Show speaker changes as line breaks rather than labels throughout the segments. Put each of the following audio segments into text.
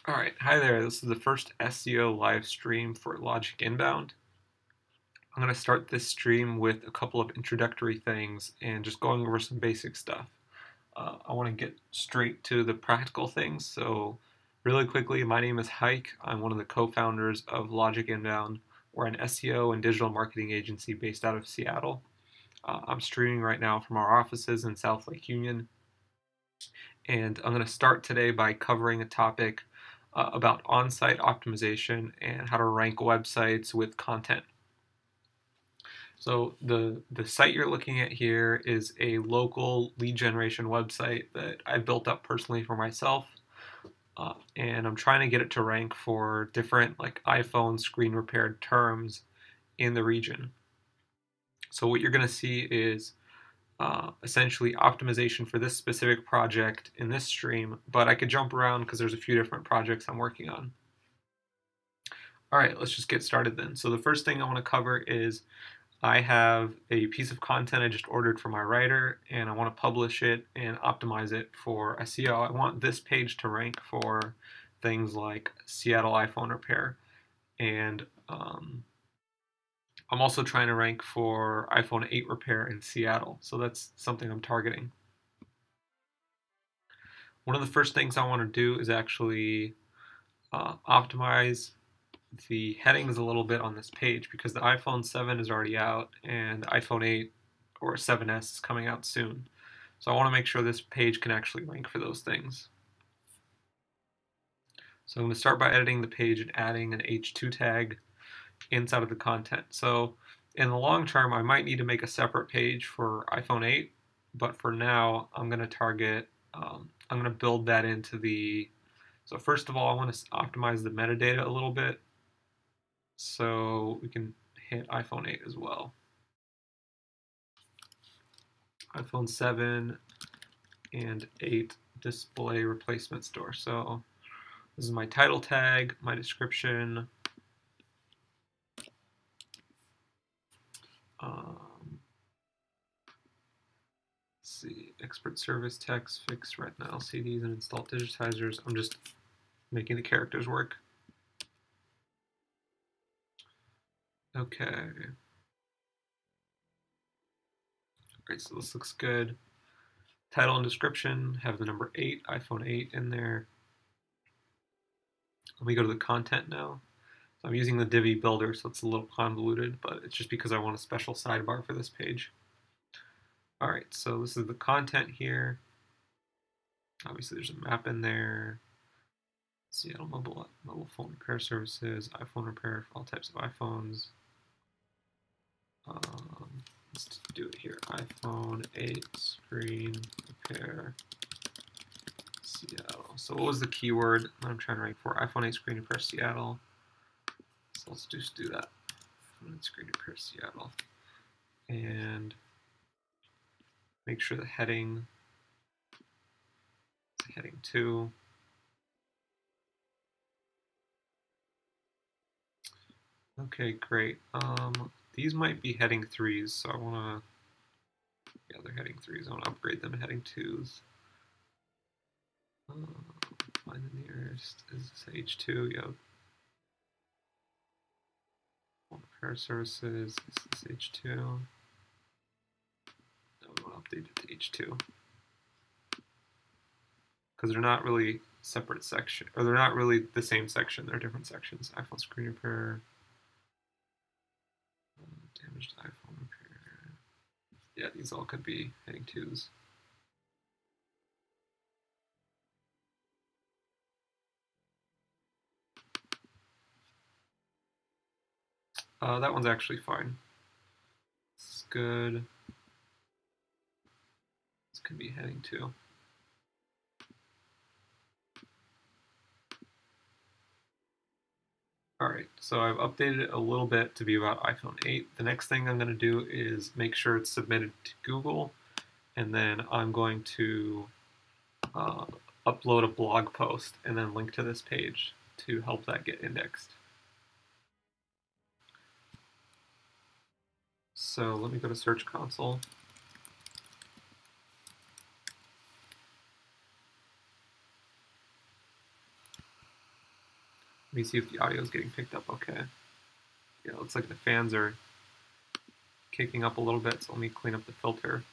All right, hi there. This is the first SEO live stream for Logic Inbound. I'm going to start this stream with a couple of introductory things and just going over some basic stuff. I want to get straight to the practical things. So really quickly, my name is Hayk. I'm one of the co-founders of Logic Inbound. We're an SEO and digital marketing agency based out of Seattle. I'm streaming right now from our offices in South Lake Union. And I'm going to start today by covering a topic about on-site optimization and how to rank websites with content. So the site you're looking at here is a local lead generation website that I built up personally for myself. And I'm trying to get it to rank for different like iPhone screen repaired terms in the region. So what you're going to see is essentially optimization for this specific project in this stream, but I could jump around because there's a few different projects I'm working on. All right, let's just get started then. So the first thing I want to cover is I have a piece of content I just ordered from my writer, and I want to publish it and optimize it for SEO. I want this page to rank for things like Seattle iPhone repair, and I'm also trying to rank for iPhone 8 repair in Seattle, so that's something I'm targeting. One of the first things I want to do is actually optimize the headings a little bit on this page because the iPhone 7 is already out and the iPhone 8 or 7S is coming out soon. So I want to make sure this page can actually rank for those things. So I'm going to start by editing the page and adding an H2 tag inside of the content. So in the long term, I might need to make a separate page for iPhone 8, but for now, I'm going to target, I'm going to build that into the, so first of all, I want to optimize the metadata a little bit so we can hit iPhone 8 as well. iPhone 7 and 8 display replacement store. So this is my title tag, my description, let's see, expert service, text, fix retina LCDs, and install digitizers. I'm just making the characters work. Okay. Alright, so this looks good. Title and description, have the number 8, iPhone 8 in there. Let me go to the content now. So I'm using the Divi builder, so it's a little convoluted, but it's just because I want a special sidebar for this page. All right, so this is the content here. Obviously, there's a map in there. Seattle mobile phone repair services, iPhone repair for all types of iPhones. Let's do it here. iPhone 8 screen repair Seattle. So what was the keyword that I'm trying to rank for? iPhone 8 screen repair Seattle. So let's just do that. iPhone 8 screen repair Seattle. And make sure the heading is heading 2. Okay, great. These might be heading 3s, so I want to, yeah, they're heading 3s. I want to upgrade them to heading 2s. Find the nearest. Is this H2? Yep. Repair services. Is this H2? No, we want to update it to H2. Because they're not really separate section, or they're not really the same section. They're different sections. iPhone screen repair. Damaged iPhone repair. Yeah, these all could be heading 2s. That one's actually fine. This is good. This could be heading 2. Alright, so I've updated it a little bit to be about iPhone 8. The next thing I'm going to do is make sure it's submitted to Google, and then I'm going to upload a blog post and then link to this page to help that get indexed. So let me go to Search Console. Let me see if the audio is getting picked up okay. Yeah, it looks like the fans are kicking up a little bit, so let me clean up the filter.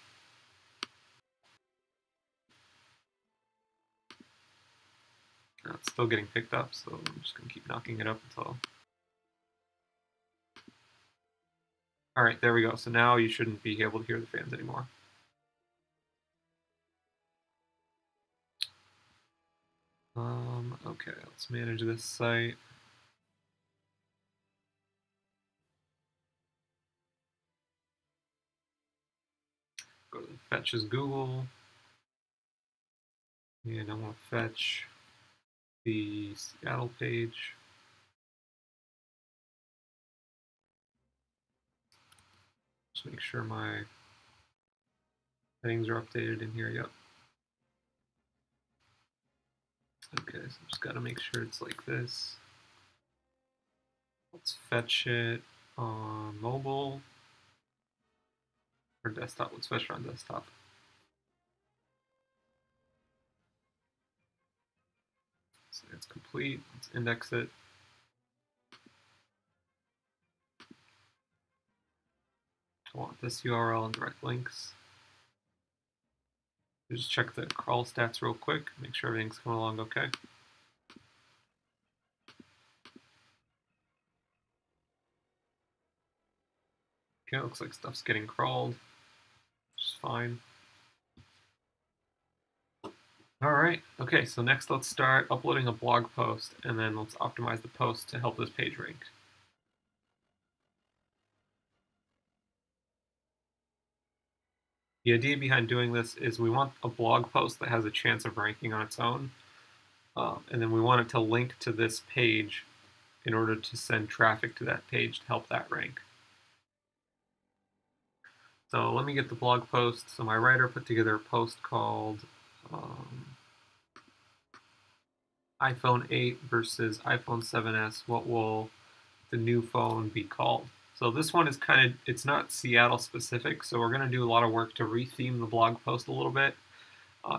It's still getting picked up, so I'm just going to keep knocking it up until... Alright, there we go. So now you shouldn't be able to hear the fans anymore. Okay, let's manage this site. Go to fetch as Google. And I want to fetch the Seattle page. Just make sure my headings are updated in here. Yep. Okay, so just got to make sure it's like this. Let's fetch it on mobile or desktop. Let's fetch it on desktop. So it's complete. Let's index it. I want this URL and direct links. Just check the crawl stats real quick, make sure everything's coming along okay. Okay, looks like stuff's getting crawled, which is fine. Alright, okay, so next let's start uploading a blog post, and then let's optimize the post to help this page rank. The idea behind doing this is we want a blog post that has a chance of ranking on its own, and then we want it to link to this page in order to send traffic to that page to help that rank. So let me get the blog post. So my writer put together a post called iPhone 8 versus iPhone 7s. What will the new phone be called? So this one is kind of, it's not Seattle specific, so we're going to do a lot of work to retheme the blog post a little bit,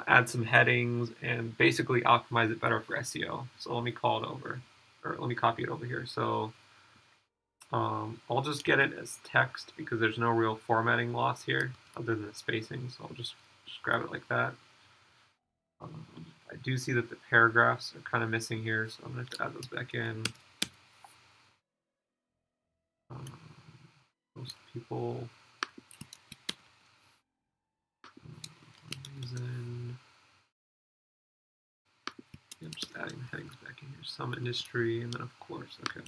add some headings, and basically optimize it better for SEO. So let me call it over, or let me copy it over here. So I'll just get it as text because there's no real formatting loss here other than the spacing, so I'll just grab it like that. I do see that the paragraphs are kind of missing here, so I'm going to have to add those back in. Most people reason. I'm just adding the headings back in here. Some industry, and then of course, okay.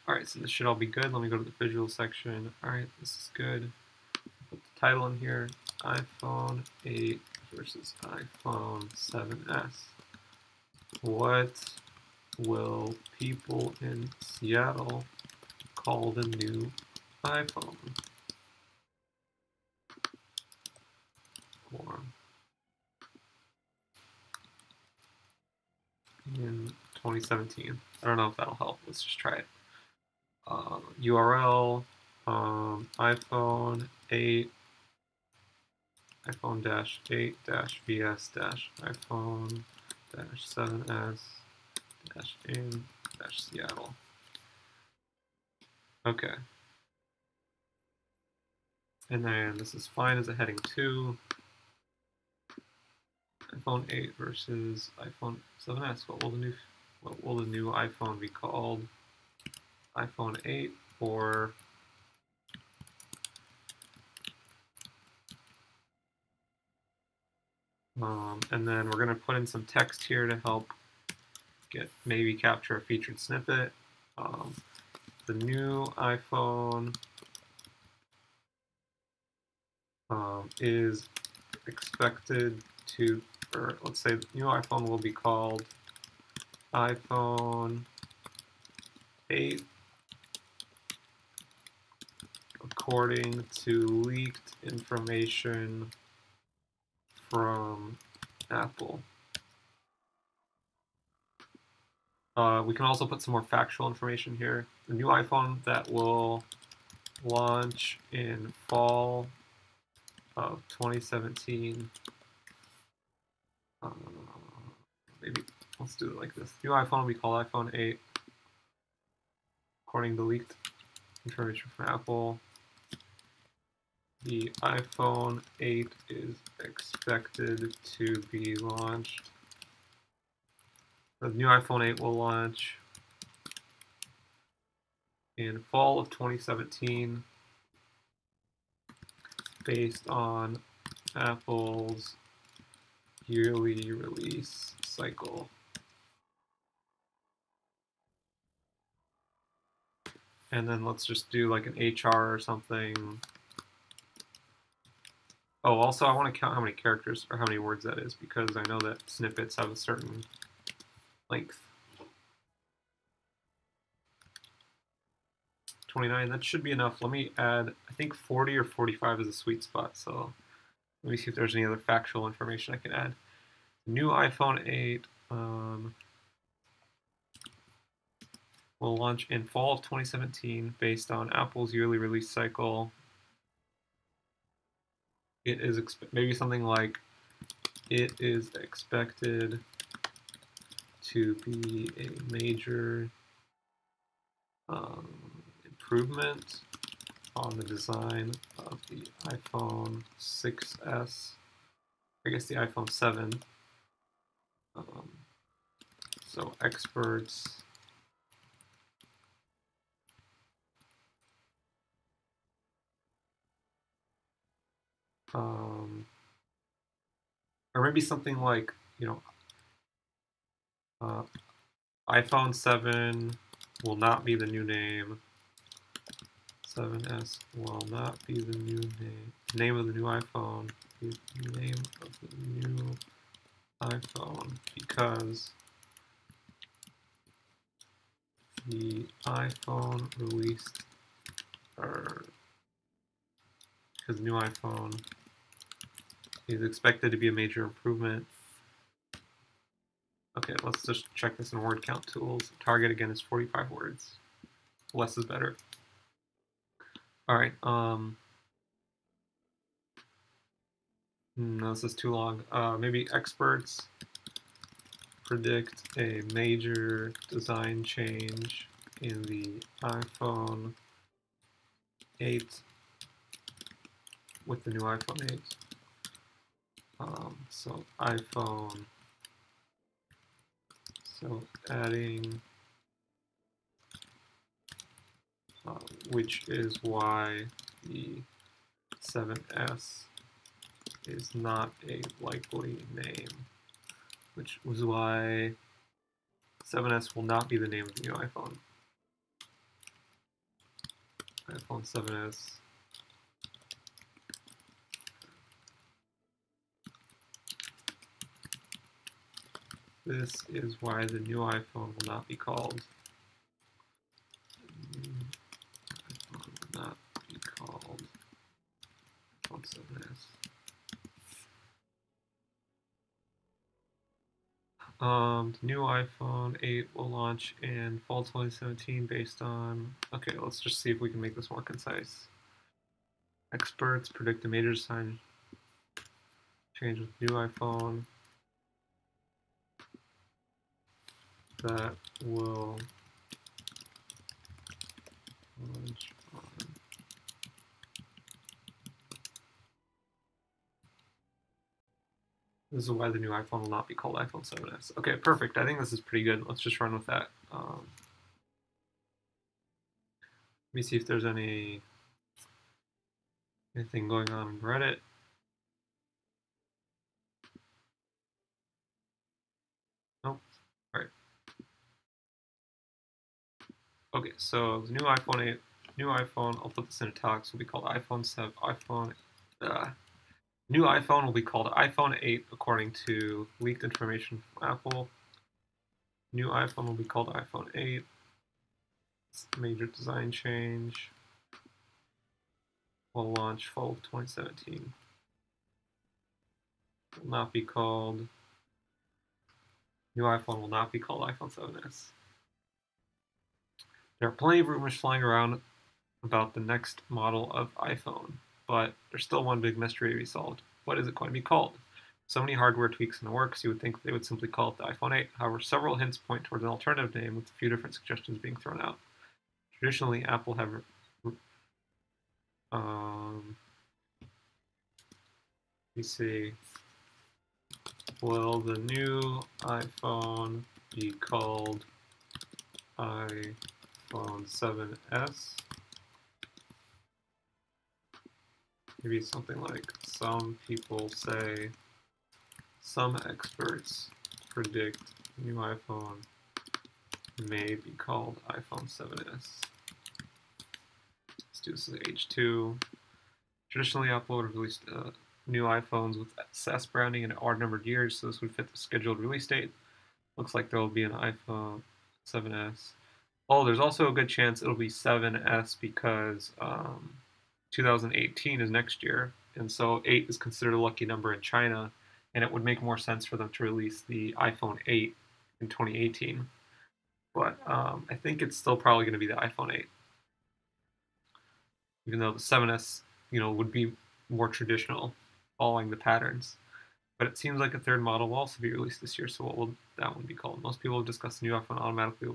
Alright, so this should all be good. Let me go to the visual section. Alright, this is good. Put the title in here. iPhone 8 versus iPhone 7s. What will people in Seattle call the new iPhone? Or in 2017. I don't know if that'll help. Let's just try it. URL, iPhone 8, iPhone-8-VS-iPhone-7s-in-Seattle. Okay. And then this is fine as a heading 2. iPhone 8 versus iPhone 7s. What will the new iPhone be called? iPhone 8 or and then we're going to put in some text here to help maybe capture a featured snippet. The new iPhone is expected to, or let's say the new iPhone will be called iPhone 8 according to leaked information from Apple. We can also put some more factual information here. The new iPhone that will launch in fall of 2017 Maybe let's do it like this. New iPhone will be called iPhone 8, according to leaked information from Apple. The iPhone 8 is expected to be launched. The new iPhone 8 will launch in fall of 2017 based on Apple's yearly release cycle. And then let's just do like an HR or something. Oh, also I want to count how many characters or how many words that is, because I know that snippets have a certain length. 29, that should be enough. Let me add, I think 40 or 45 is a sweet spot, so let me see if there's any other factual information I can add. New iPhone 8 will launch in fall of 2017 based on Apple's yearly release cycle. It is maybe something like, it is expected to be a major improvement on the design of the iPhone 6S, I guess the iPhone 7. So experts or maybe something like, iPhone 7 will not be the new name. 7S will not be the new name. The name of the new iPhone is the name of the new iPhone because the iPhone released, or because the new iPhone is expected to be a major improvement. Okay, let's just check this in word count tools. Target again is 45 words. Less is better. All right. No, this is too long. Maybe experts predict a major design change in the iPhone 8 with the new iPhone 8. So iPhone, so adding, which is why the 7S is not a likely name, which was why 7S will not be the name of the new iPhone. iPhone 7S. This is why the new iPhone will not be called. iPhone will not be called iPhone 7S. The new iPhone 8 will launch in fall 2017 based on, okay, let's just see if we can make this more concise. Experts predict a major design change with new iPhone that will launch on This is why the new iPhone will not be called iPhone 7S. Okay, perfect. I think this is pretty good. Let's just run with that. Let me see if there's anything going on in Reddit. Nope. All right. Okay, so the new iPhone 8, new iPhone, I'll put this in italics, will be called iPhone 7, new iPhone will be called iPhone 8 according to leaked information from Apple. New iPhone will be called iPhone 8. It's a major design change. Will launch fall of 2017. Will not be called, new iPhone will not be called iPhone 7S. There are plenty of rumors flying around about the next model of iPhone, but there's still one big mystery to be solved. What is it going to be called? So many hardware tweaks in the works, you would think they would simply call it the iPhone 8. However, several hints point towards an alternative name with a few different suggestions being thrown out. Traditionally, Apple have let me see. Will the new iPhone be called iPhone 7S? Maybe something like some people say, some experts predict new iPhone may be called iPhone 7S. Let's do this as H2. Traditionally, Apple would have released new iPhones with SAS branding in odd-numbered years, so this would fit the scheduled release date. Looks like there will be an iPhone 7S. Oh, there's also a good chance it'll be 7S because 2018 is next year, and so 8 is considered a lucky number in China, and it would make more sense for them to release the iPhone 8 in 2018. But I think it's still probably going to be the iPhone 8, even though the 7S, would be more traditional, following the patterns. But it seems like a third model will also be released this year, so what will that one be called? Most people have discussed the new iPhone automatically,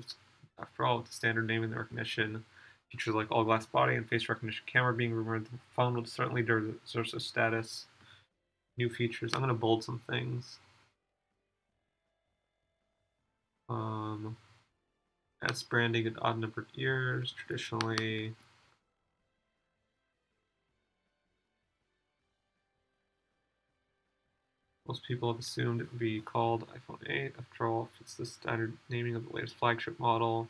after all, with the standard name and the recognition. Features like all-glass body and face recognition camera being rumored. The phone will certainly deserve a status. New features. I'm going to bold some things. S branding at odd-numbered years, traditionally. Most people have assumed it would be called iPhone 8. After all, it's the standard naming of the latest flagship model.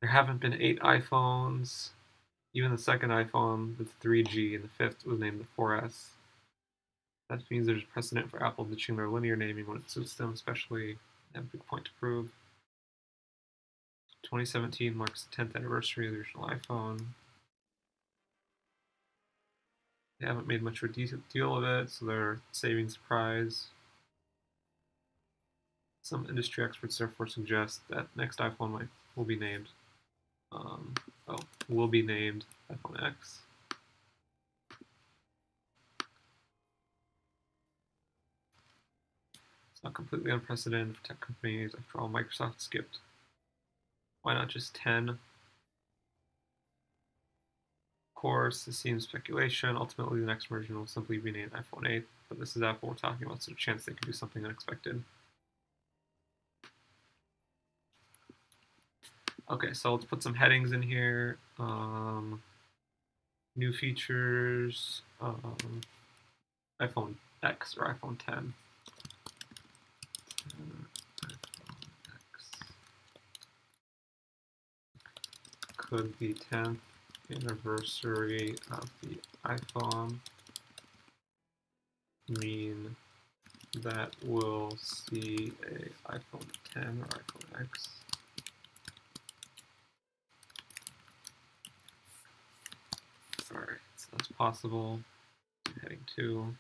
There haven't been 8 iPhones. Even the second iPhone, the 3G, and the fifth was named the 4S. That means there's precedent for Apple ditching their linear naming when it suits them, especially they have a big point to prove. 2017 marks the 10th anniversary of the original iPhone. They haven't made much of a deal of it, so they're saving surprise. Some industry experts therefore suggest that next iPhone will be named iPhone X. It's not completely unprecedented for tech companies. After all, Microsoft skipped. Why not just 10? Of course, this seems speculation. Ultimately, the next version will simply be named iPhone 8, but this is Apple we're talking about, so there's a chance they could do something unexpected. Okay, so let's put some headings in here. New features, iPhone X or iPhone 10. Could the 10th anniversary of the iPhone mean that we'll see a iPhone 10 or iPhone X? Alright, so that's possible. Heading 2.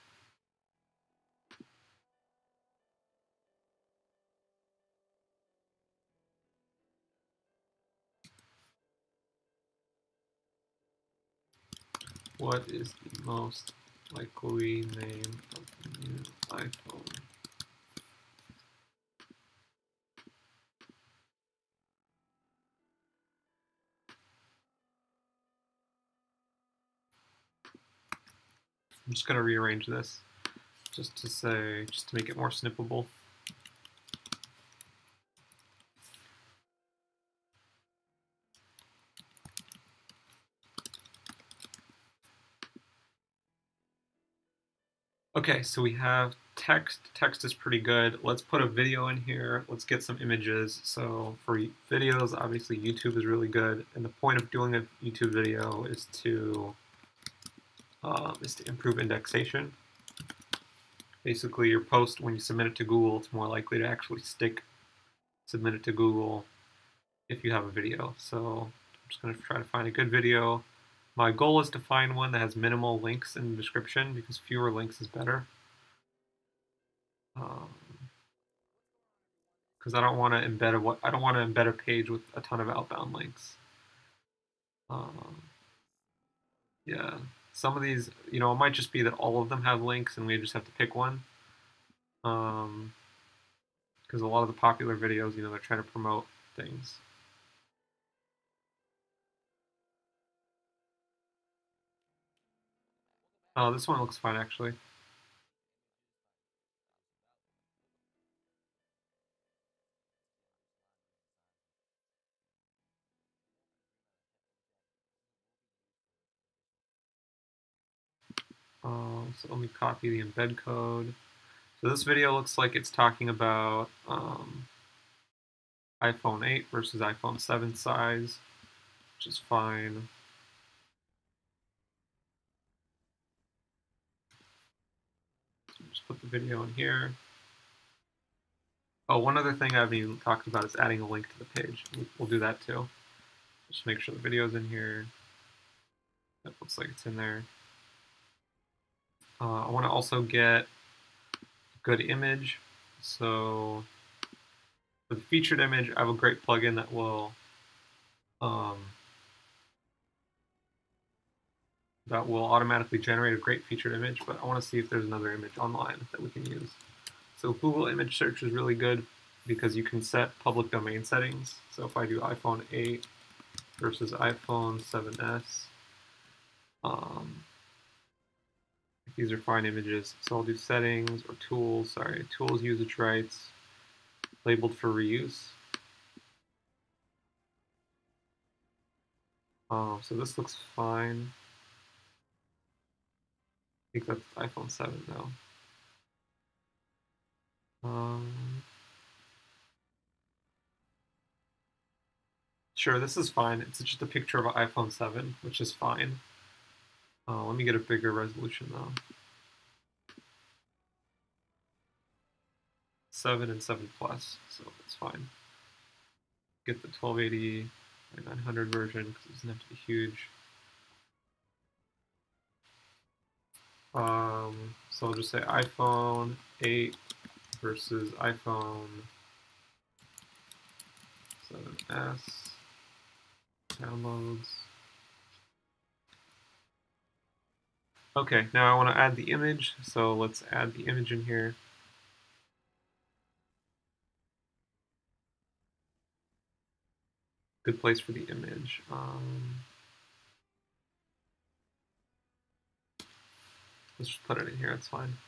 What is the most likely name of the new iPhone? I'm just going to rearrange this just to make it more snippable. Okay, so we have text. Text is pretty good. Let's put a video in here. Let's get some images. So for videos, obviously YouTube is really good. And the point of doing a YouTube video is to improve indexation. Basically, your post, when you submit it to Google, it's more likely to actually stick. Submit it to Google if you have a video. So I'm just going to try to find a good video. My goal is to find one that has minimal links in the description because fewer links is better. Because I don't want to embed a page with a ton of outbound links. Yeah, Some of these, it might just be that all of them have links and we just have to pick one. Because a lot of the popular videos, they're trying to promote things. Oh, this one looks fine actually. So let me copy the embed code. So this video looks like it's talking about iPhone 8 versus iPhone 7 size, which is fine. Just put the video in here. Oh, one other thing I haven't even talked about is adding a link to the page. We'll do that too. Just make sure the video's in here. That looks like it's in there. I want to also get a good image. So for the featured image, I have a great plugin that will automatically generate a great featured image, but I want to see if there's another image online that we can use. So Google image search is really good because you can set public domain settings. So if I do iPhone 8 versus iPhone 7s, these are fine images. So I'll do settings or tools, tools, usage rights, labeled for reuse. So this looks fine. I think that's iPhone 7 though. Sure, this is fine. It's just a picture of an iPhone 7, which is fine. Let me get a bigger resolution though. 7 and 7 Plus, so that's fine. Get the 1280 by 900 version because it doesn't have to be huge. So I'll just say iPhone 8 versus iPhone 7s downloads. Okay, now I want to add the image, so let's add the image in here. Good place for the image. Let's just put it in here, that's fine.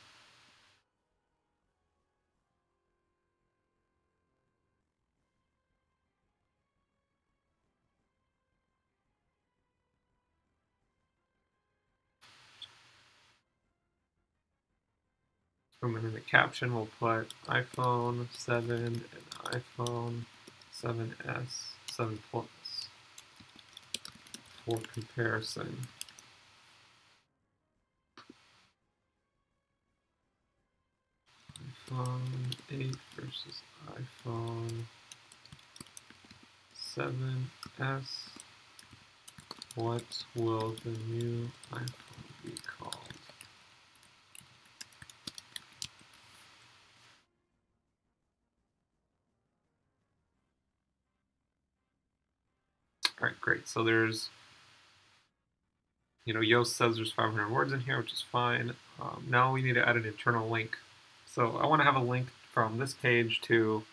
And then in the caption, we'll put iPhone 7 and iPhone 7s, 7 Plus for comparison. iPhone 8 versus iPhone 7s. What will the new iPhone be called? All right, great. So there's, Yoast says there's 500 words in here, which is fine. Now we need to add an internal link. So I want to have a link from this page to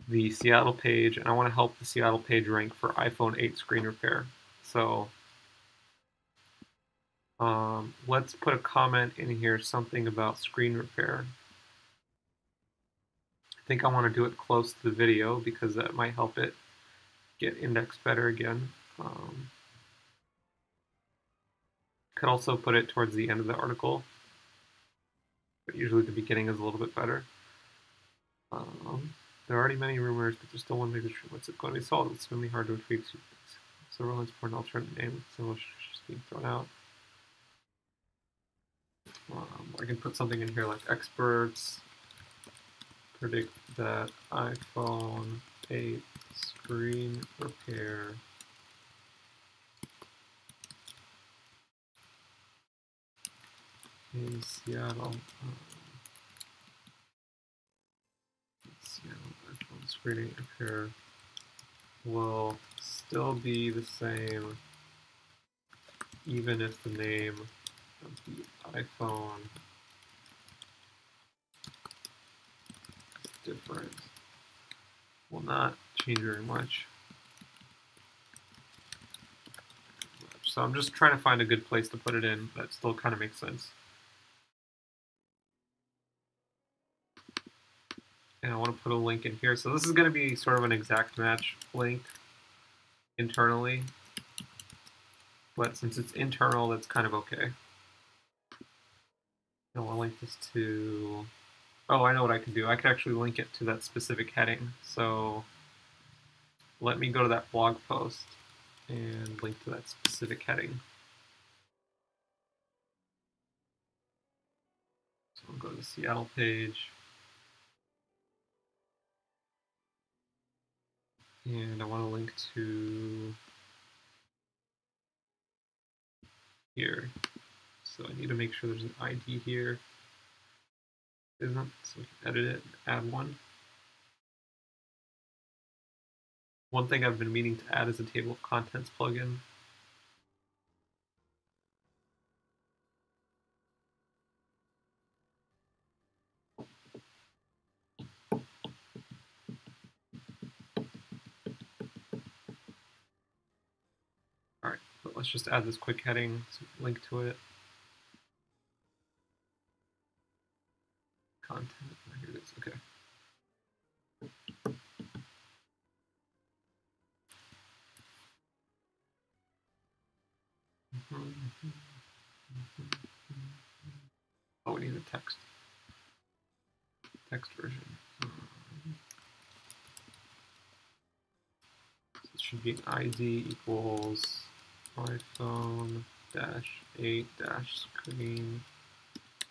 the Seattle page, and I want to help the Seattle page rank for iPhone 8 screen repair. So let's put a comment in here, something about screen repair. I think I want to do it close to the video because that might help it get indexed better again. Could also put it towards the end of the article, but usually the beginning is a little bit better. There are already many rumors, but there's still one major truth. What's it going to be solved? It's going to be hard to achieve. Surveillance for an alternate name. So it's just being thrown out. I can put something in here like experts predict that iPhone 8 screen repair in Seattle. Seattle iPhone screen repair will still be the same even if the name of the iPhone is different, will not change very much. So I'm just trying to find a good place to put it in that still kind of makes sense. And I want to put a link in here. So this is going to be sort of an exact match link internally. But since it's internal, that's kind of okay. I want to link this to... Oh, I know what I can do. I could actually link it to that specific heading. So let me go to that blog post and link to that specific heading. So I'll go to the Seattle page. And I want to link to here. So I need to make sure there's an ID here. Isn't, so we can edit it and add one. One thing I've been meaning to add is a table of contents plugin. All right, but let's just add this quick heading, so link to it. Content, here it is, okay. Oh, we need a text version. So it should be an ID equals iPhone dash 8 dash screen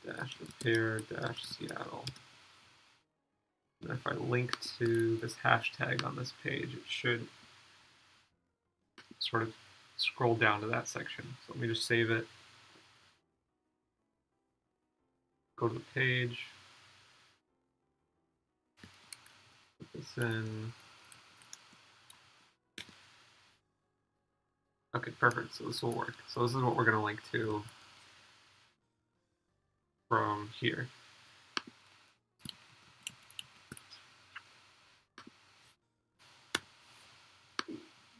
dash repair dash Seattle. And if I link to this hashtag on this page, it should sort of scroll down to that section. So let me just save it. Go to the page. Put this in. Okay, perfect. So this will work. So this is what we're going to link to from here.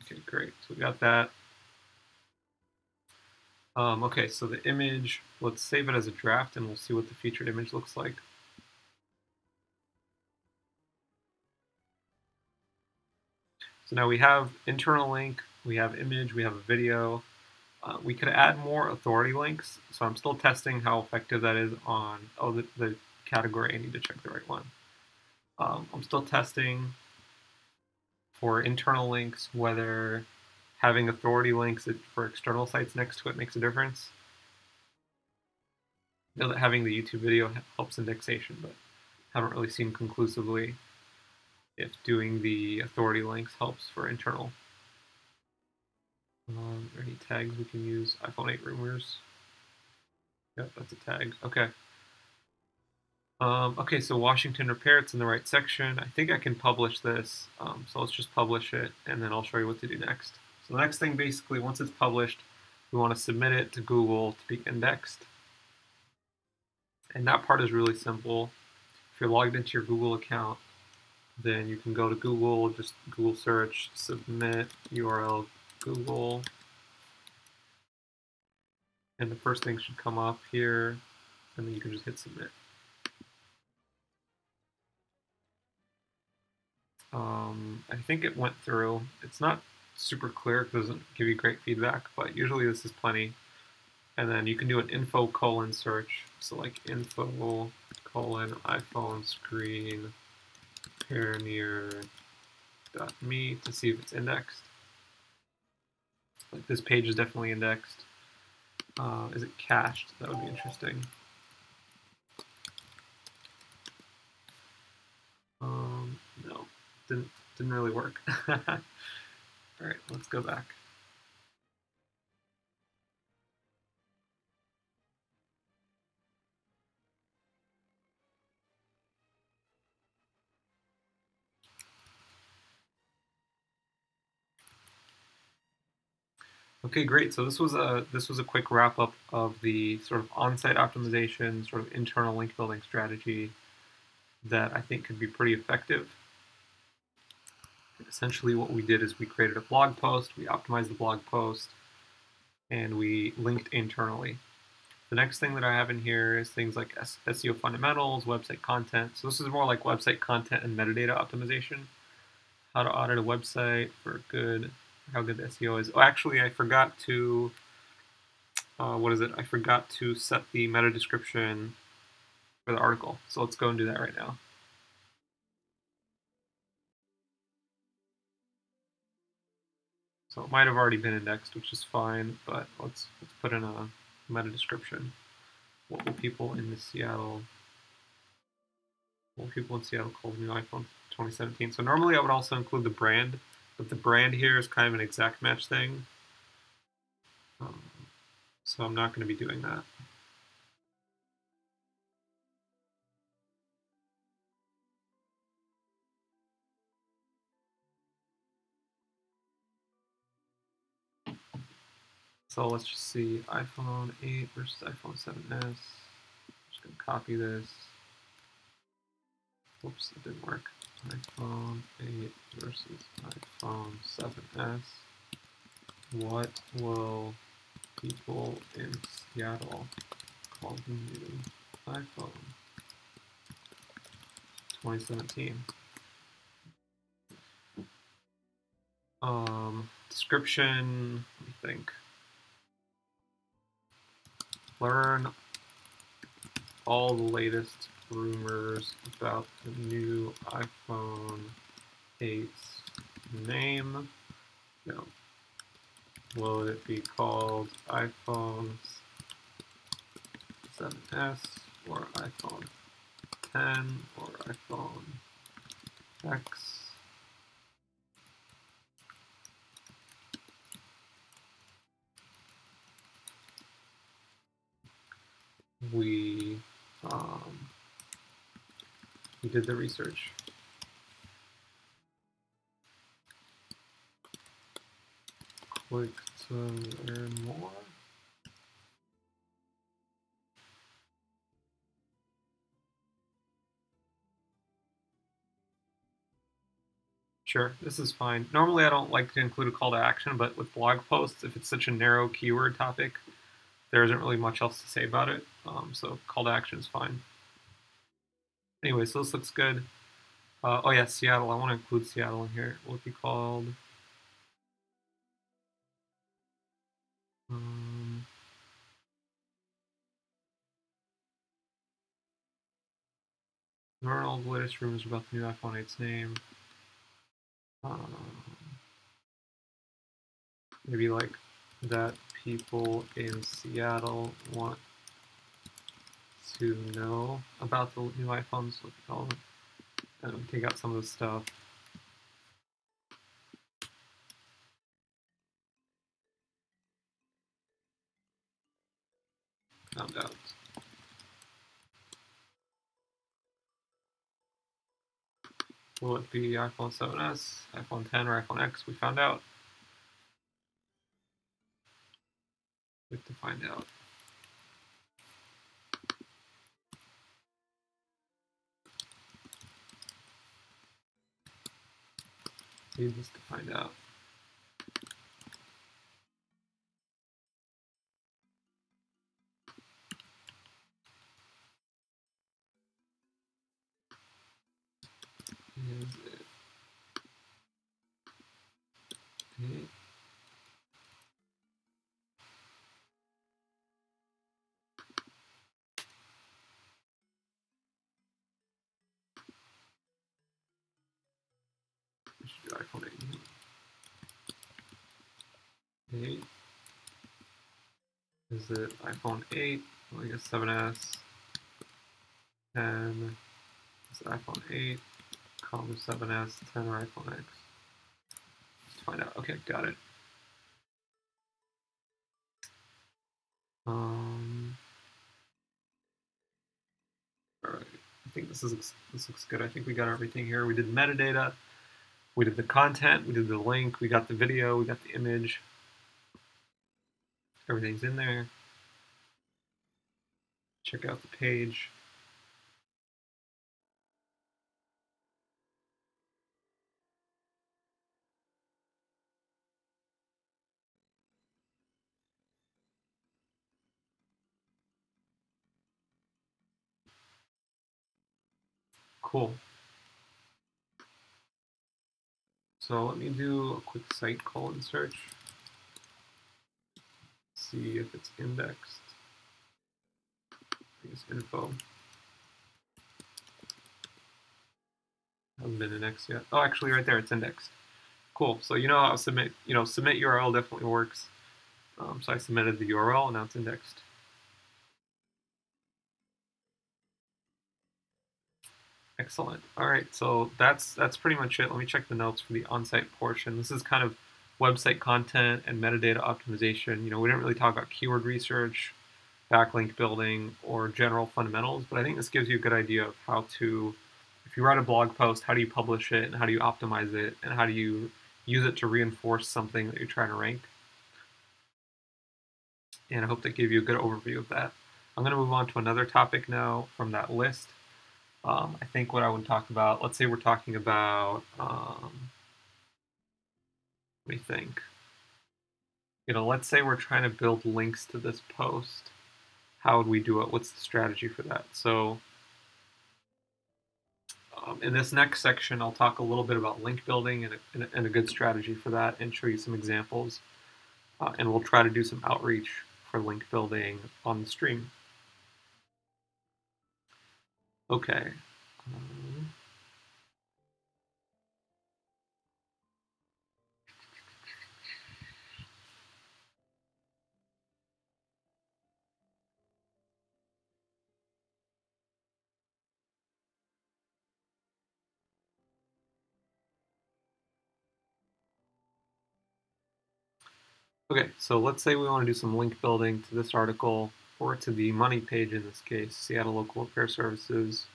Okay, great. So we got that. Okay, so the image, let's save it as a draft and we'll see what the featured image looks like. So now we have internal link, we have image, we have a video. We could add more authority links. So I'm still testing how effective that is on, the category. I need to check the right one. I'm still testing for internal links, whether having authority links for external sites next to it makes a difference. I know that having the YouTube video helps indexation, but haven't really seen conclusively if doing the authority links helps for internal. Any tags we can use? iPhone 8 rumors. Yep, that's a tag. Okay. Okay, so Washington Repair, it's in the right section. I think I can publish this, so let's just publish it, and then I'll show you what to do next. So the next thing, basically, once it's published, we want to submit it to Google to be indexed. And that part is really simple. If you're logged into your Google account, then you can go to Google, just Google search, submit URL Google, and the first thing should come up here, and then you can just hit submit. I think it went through. It's not super clear, it doesn't give you great feedback, but usually this is plenty. And then you can do an info : search, so like info : iPhone screen repair near.me to see if it's indexed. Like this page is definitely indexed. Is it cached? That would be interesting. No, didn't really work. All right, let's go back. Okay, great. So this was a quick wrap up of the sort of on-site optimization, sort of internal link building strategy that I think could be pretty effective. Essentially, what we did is we created a blog post, we optimized the blog post, and we linked internally. The next thing that I have in here is things like SEO fundamentals, website content. So this is more like website content and metadata optimization. How to audit a website for how good the SEO is. Oh, actually, I forgot to, I forgot to set the meta description for the article. So let's go and do that right now. So it might have already been indexed, which is fine, but let's put in a meta description. What will people in Seattle call the new iPhone 2017? So normally I would also include the brand, but the brand here is kind of an exact match thing. So I'm not going to be doing that. So let's just see iPhone 8 versus iPhone 7s. I'm just going to copy this. Whoops, it didn't work. iPhone 8 versus iPhone 7s. What will people in Seattle call the new iPhone 2017? Description, let me think. Learn all the latest rumors about the new iPhone 8's name. No. Will it be called iPhone 7s or iPhone 10 or iPhone X? We did the research. Click to learn more. Sure, this is fine. Normally I don't like to include a call to action, but with blog posts, if it's such a narrow keyword topic, there isn't really much else to say about it. So call to action is fine. Anyway, so this looks good. Oh yeah, Seattle. I want to include Seattle in here. Will it be called? Learn all the latest rumors about the new iPhone 8's name. Maybe like that people in Seattle want to know about the new iPhones. What we call them. And take out some of the stuff. Found out. Will it be iPhone 7s, iPhone 10, or iPhone X? We found out. We have to find out. Needless to find out. Is it 8? We should do iPhone 8. 8. Is it iPhone 8? Well, I guess 7s. 10. Is it iPhone 8? Comma 7s, 10, or iPhone X? Let's find out. Okay, got it. All right. I think this looks good. I think we got everything here. We did metadata. We did the content. We did the link. We got the video. We got the image. Everything's in there. Check out the page. Cool. So let me do a quick site colon search. See if it's indexed. Use info. Hasn't been indexed yet. Oh, actually, right there, it's indexed. Cool. So I'll submit. Submit URL definitely works. So I submitted the URL, and now it's indexed. Excellent. All right, so that's pretty much it. Let me check the notes for the on-site portion. This is kind of website content and metadata optimization. We didn't really talk about keyword research, backlink building, or general fundamentals, but I think this gives you a good idea of how to, if you write a blog post, how do you publish it, and how do you optimize it, and how do you use it to reinforce something that you're trying to rank. And I hope that gave you a good overview of that. I'm going to move on to another topic now from that list. I think what I would talk about, let's say we're talking about, let me think. Let's say we're trying to build links to this post. How would we do it? What's the strategy for that? So in this next section, I'll talk a little bit about link building and a good strategy for that and show you some examples. And we'll try to do some outreach for link building on the stream. Okay. Okay, so let's say we want to do some link building to this article or to the money page in this case, Seattle Local Repair Services.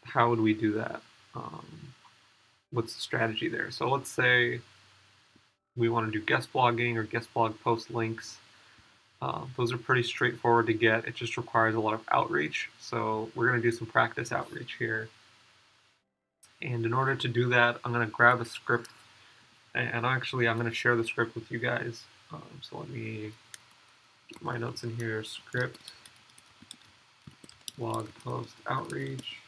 How would we do that? What's the strategy there? So let's say we want to do guest blogging or guest blog post links. Those are pretty straightforward to get. It just requires a lot of outreach. So we're going to do some practice outreach here. And in order to do that, I'm going to grab a script. And actually, I'm going to share the script with you guys. So let me get my notes in here. Script, blog post outreach.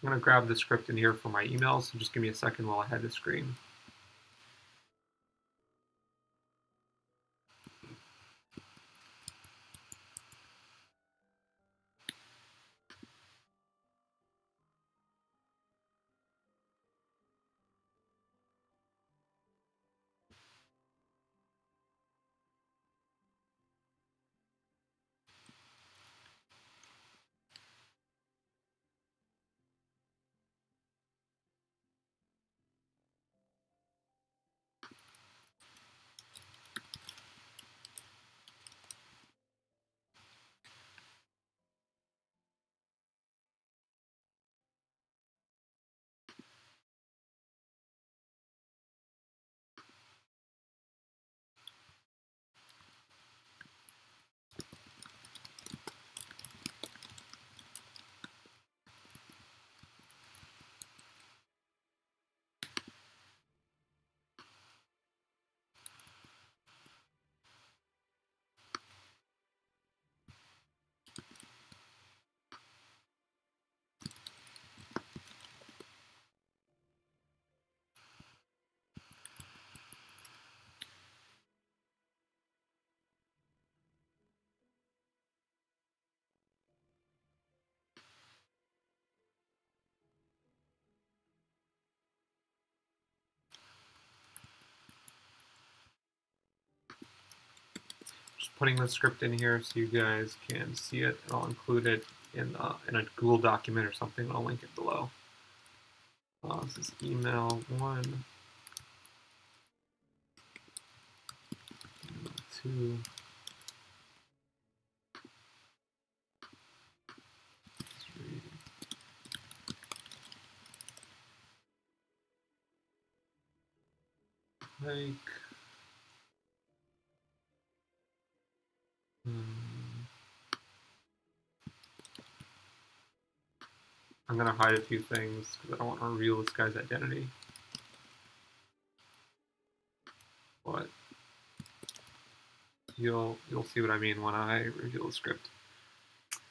I'm going to grab the script in here for my emails. So just give me a second while I head the screen. Just putting the script in here so you guys can see it, and I'll include it in a Google document or something. I'll link it below. This is email 1, email 2, 3. Hayk. I'm going to hide a few things because I don't want to reveal this guy's identity. But you'll see what I mean when I reveal the script.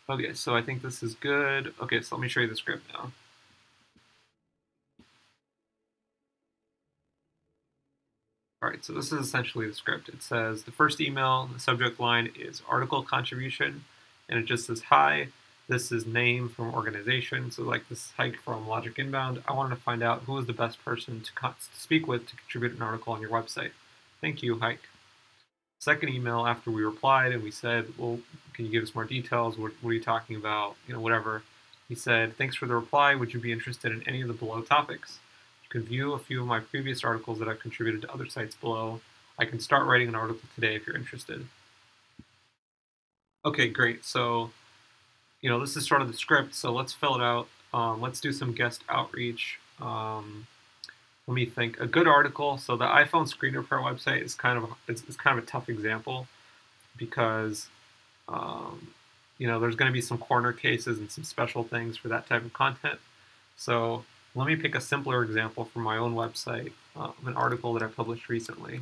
Okay, so I think this is good. Okay, so let me show you the script now. All right, so this is essentially the script. It says the first email, the subject line is article contribution, and it just says, hi, this is name from organization. So like this is Hayk from Logic Inbound. I wanted to find out who is the best person to speak with to contribute an article on your website. Thank you, Hayk. Second email after we replied and we said, well, can you give us more details? What are you talking about? You know, whatever. He said, thanks for the reply. Would you be interested in any of the below topics? You can view a few of my previous articles that I've contributed to other sites below. I can start writing an article today if you're interested. Okay, great. So, you know, this is sort of the script. So let's fill it out. Let's do some guest outreach. Let me think. A good article. So the iPhone screen repair website is kind of a tough example because you know, there's going to be some corner cases and some special things for that type of content. So let me pick a simpler example from my own website, an article that I published recently.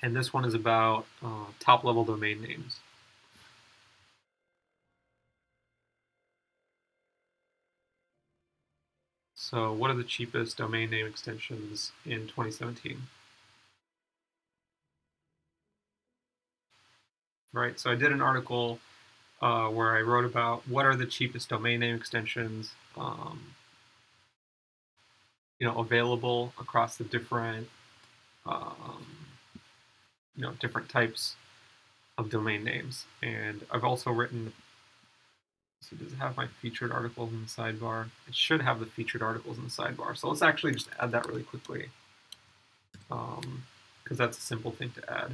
And this one is about top-level domain names. So what are the cheapest domain name extensions in 2017? Right, so I did an article where I wrote about what are the cheapest domain name extensions you know, available across the different you know, different types of domain names. And I've also written, so does it have my featured articles in the sidebar? It should have the featured articles in the sidebar. So let's actually just add that really quickly because that's a simple thing to add.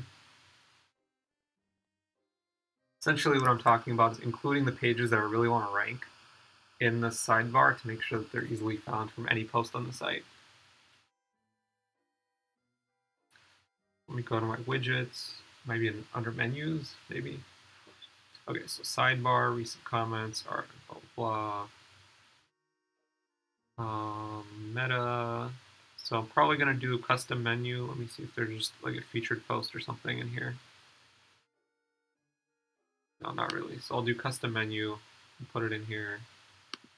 Essentially what I'm talking about is including the pages that I really want to rank in the sidebar to make sure that they're easily found from any post on the site. Let me go to my widgets, maybe under menus, maybe. Okay, so sidebar, recent comments, article, blah, meta. So I'm probably going to do a custom menu. Let me see if there's just like a featured post or something in here. No, not really. So I'll do custom menu and put it in here.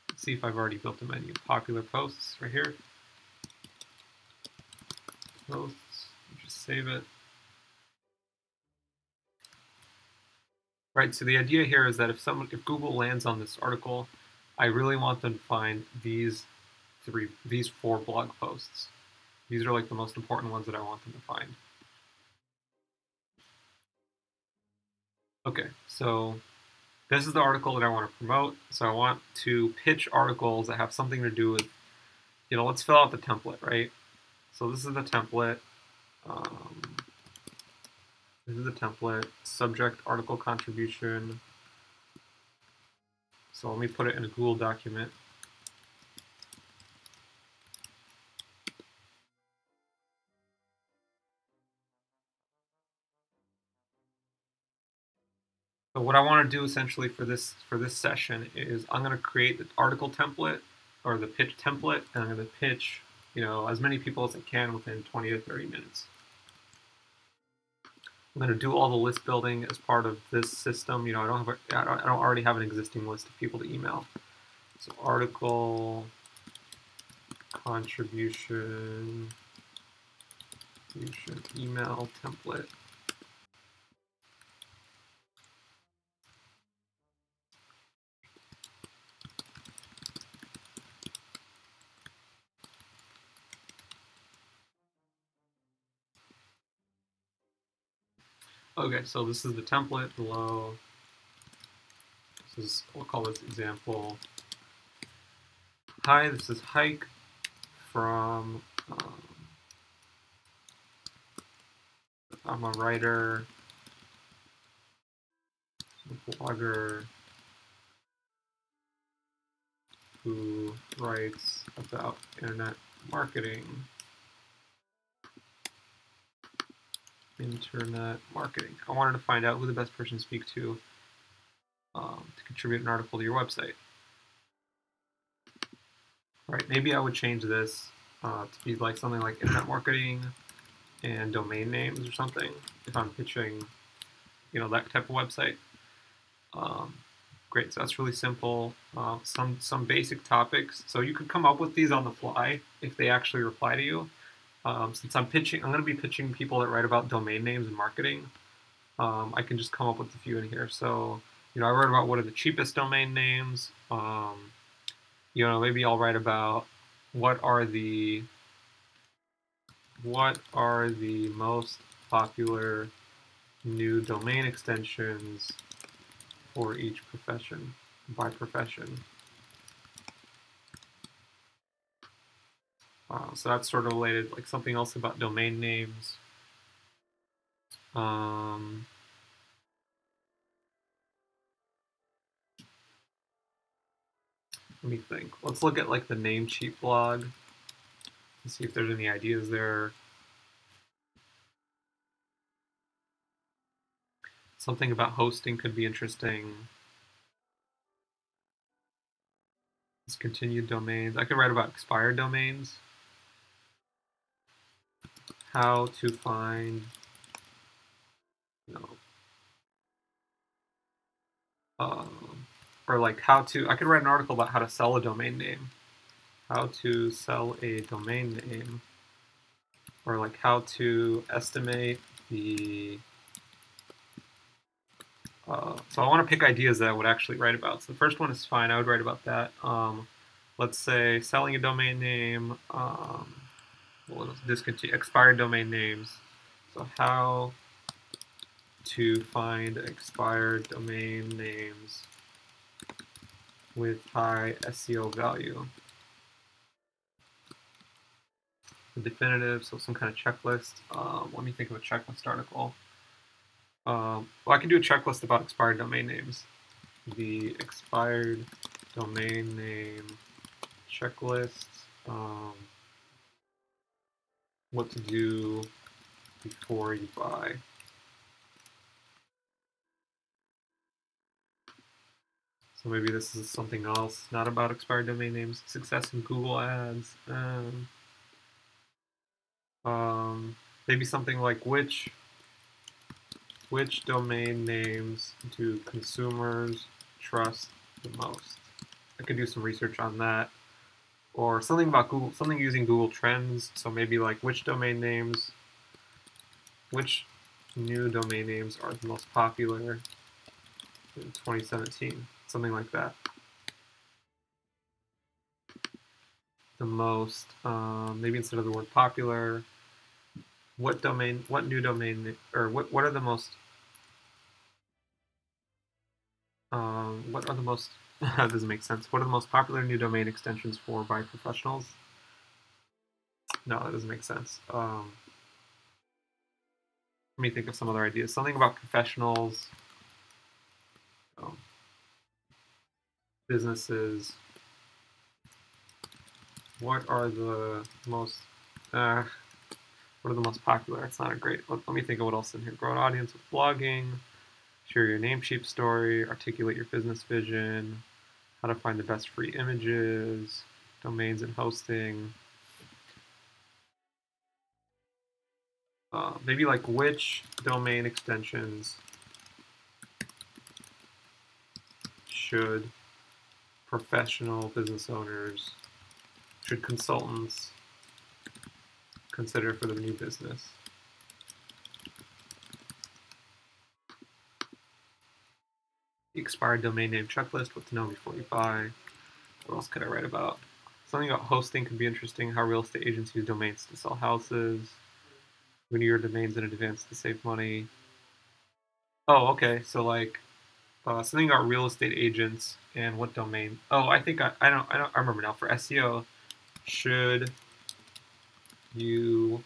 Let's see if I've already built a menu. Popular posts right here. Posts, just save it. Right, so the idea here is that if Google lands on this article, I really want them to find these 4 blog posts. These are like the most important ones that I want them to find. Okay, so this is the article that I want to promote. So I want to pitch articles that have something to do with, you know, let's fill out the template, right? So this is the template. This is the template, subject, article contribution. So let me put it in a Google document. So what I want to do essentially for this session is I'm going to create the article template or the pitch template, and I'm going to pitch, you know, as many people as I can within 20 to 30 minutes. I'm going to do all the list building as part of this system. You know, I don't already have an existing list of people to email. So article contribution email template. Okay, so this is the template below. This is, we'll call this example. Hi, this is Hayk from, I'm a writer, a blogger who writes about internet marketing. internet marketing. I wanted to find out who the best person to speak to contribute an article to your website. Right, maybe I would change this to be like something like internet marketing and domain names or something if I'm pitching, that type of website. Great, so that's really simple. Some basic topics. So you could come up with these on the fly if they actually reply to you. Since I'm going to be pitching people that write about domain names and marketing. I can just come up with a few in here. So, I wrote about what are the cheapest domain names. Maybe I'll write about what are the most popular new domain extensions for each profession, by profession. So that's sort of related, like something else about domain names. Let me think. Let's look at like the Namecheap blog and see if there's any ideas there. Something about hosting could be interesting. Discontinued domains. I could write about expired domains. How to find, or like how to, I could write an article about how to sell a domain name. How to sell a domain name. Or like how to estimate the, so I want to pick ideas that I would actually write about. So the first one is fine, I would write about that. Let's say selling a domain name, discontinue expired domain names. So how to find expired domain names with high SEO value. The definitive, so some kind of checklist. Let me think of a checklist article. Well, I can do a checklist about expired domain names. The expired domain name checklist. What to do before you buy. So maybe this is something else, not about expired domain names. Success in Google Ads. Maybe something like which domain names do consumers trust the most? I could do some research on that. Or something about Google, something using Google Trends. So maybe like which new domain names are the most popular in 2017? Something like that. The most, maybe instead of the word popular, what new domain, or what are the most, that doesn't make sense. What are the most popular new domain extensions for by professionals? No, that doesn't make sense. Let me think of some other ideas. Something about professionals, businesses. What are the most popular? It's not a great. Let me think of what else in here. Grow an audience with blogging. Share your Namecheap story. Articulate your business vision. How to find the best free images. Domains and hosting. Maybe like which domain extensions should professional business owners, should consultants consider for their new business? The expired domain name checklist, what to know before you buy. What else could I write about? Something about hosting could be interesting, how real estate agents use domains to sell houses. Renew your domains in advance to save money. Oh, okay, so like something about real estate agents and what domain. Oh, I think I remember now. For SEO, should you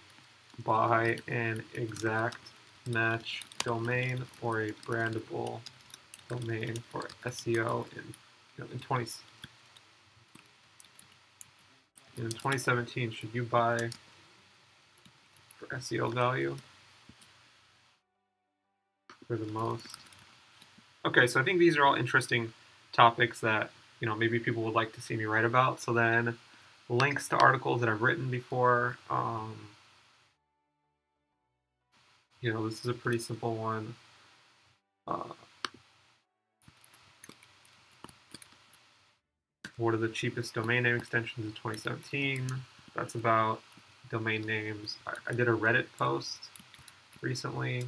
buy an exact match domain or a brandable domain for SEO in 2017? Should you buy for SEO value? for the most. Okay, so I think these are all interesting topics that, maybe people would like to see me write about. So then links to articles that I've written before. This is a pretty simple one. What are the cheapest domain name extensions in 2017? That's about domain names. I did a Reddit post recently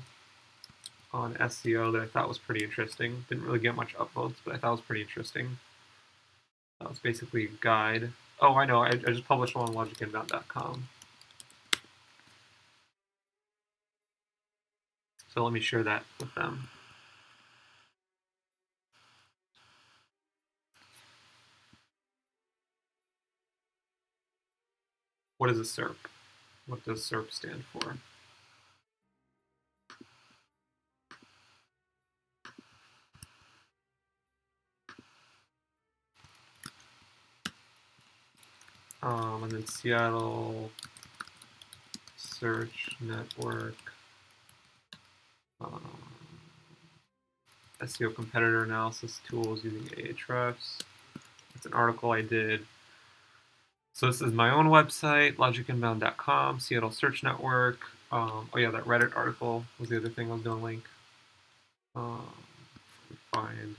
on SEO that I thought was pretty interesting. Didn't really get much upvotes, but I thought it was pretty interesting. That was basically a guide. Oh, I know. I just published one on logicinbound.com. So let me share that with them. What is a SERP? What does SERP stand for? And then Seattle Search Network, SEO competitor analysis tools using Ahrefs. It's an article I did. So this is my own website, logicinbound.com, Seattle Search Network. Oh yeah, that Reddit article was the other thing I was going to link. Find.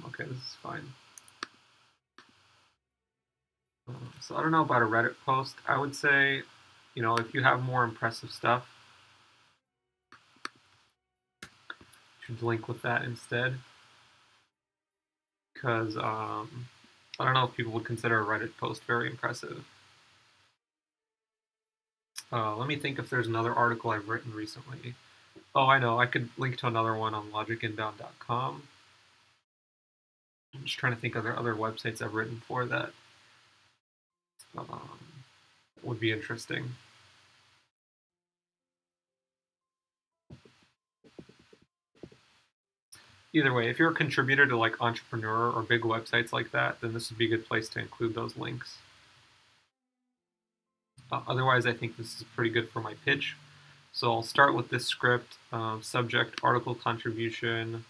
Okay, this is fine. So I don't know about a Reddit post. I would say, if you have more impressive stuff, you should link with that instead. Because I don't know if people would consider a Reddit post very impressive. Let me think if there's another article I've written recently. Oh, I know. I could link to another one on logicinbound.com. I'm just trying to think of other websites I've written for that would be interesting. Either way, if you're a contributor to like Entrepreneur or big websites like that, then this would be a good place to include those links. Otherwise, I think this is pretty good for my pitch. So I'll start with this script, subject, article contribution,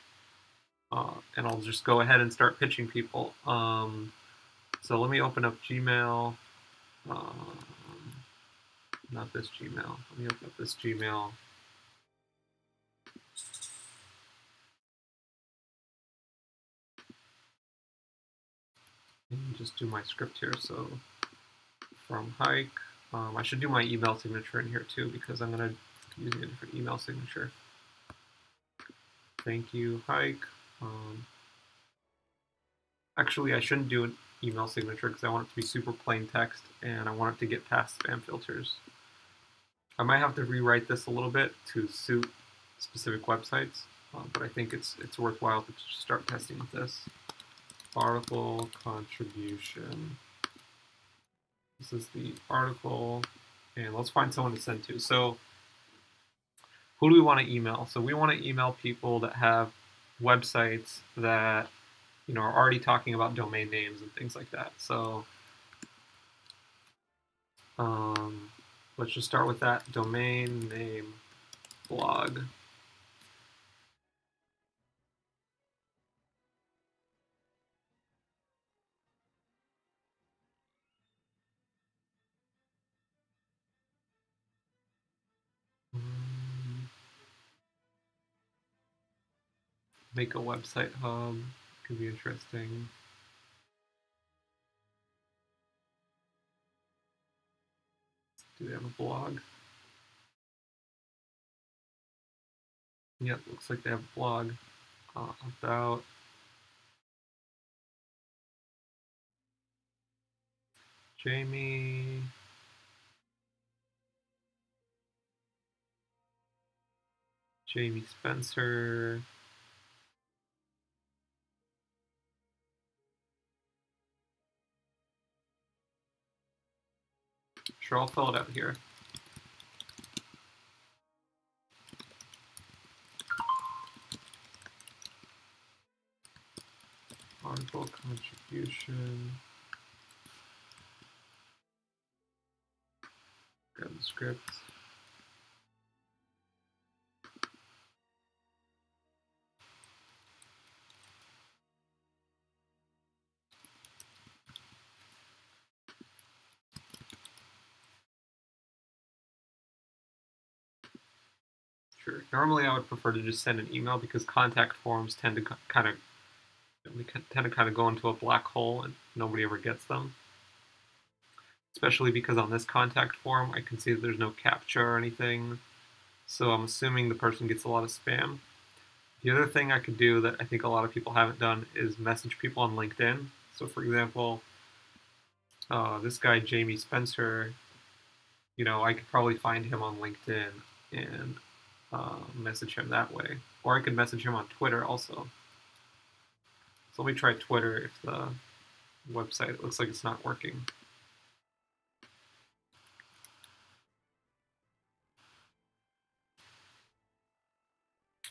and I'll just go ahead and start pitching people. So let me open up Gmail. Not this Gmail. Let me open up this Gmail. And just do my script here. So from Hayk, I should do my email signature in here too because I'm going to use a different email signature. Thank you, Hayk. Actually, I shouldn't do an email signature because I want it to be super plain text and I want it to get past spam filters. I might have to rewrite this a little bit to suit specific websites, but I think it's worthwhile to start testing with this. Article contribution. This is the article, and let's find someone to send to. So who do we want to email? So we want to email people that have websites that are already talking about domain names and things like that. So let's just start with that domain name blog. Make a website hub, could be interesting. Do they have a blog? Yep, looks like they have a blog about Jamie Spencer. Sure, I'll fill it out here. contribution. Grab the script. Sure. Normally, I would prefer to just send an email because contact forms tend to kind of go into a black hole and nobody ever gets them. Especially because on this contact form, I can see that there's no CAPTCHA or anything. So I'm assuming the person gets a lot of spam. The other thing I could do that I think a lot of people haven't done is message people on LinkedIn. So for example, this guy, Jamie Spencer, I could probably find him on LinkedIn and message him that way. Or I could message him on Twitter also. So let me try Twitter if the website looks like it's not working.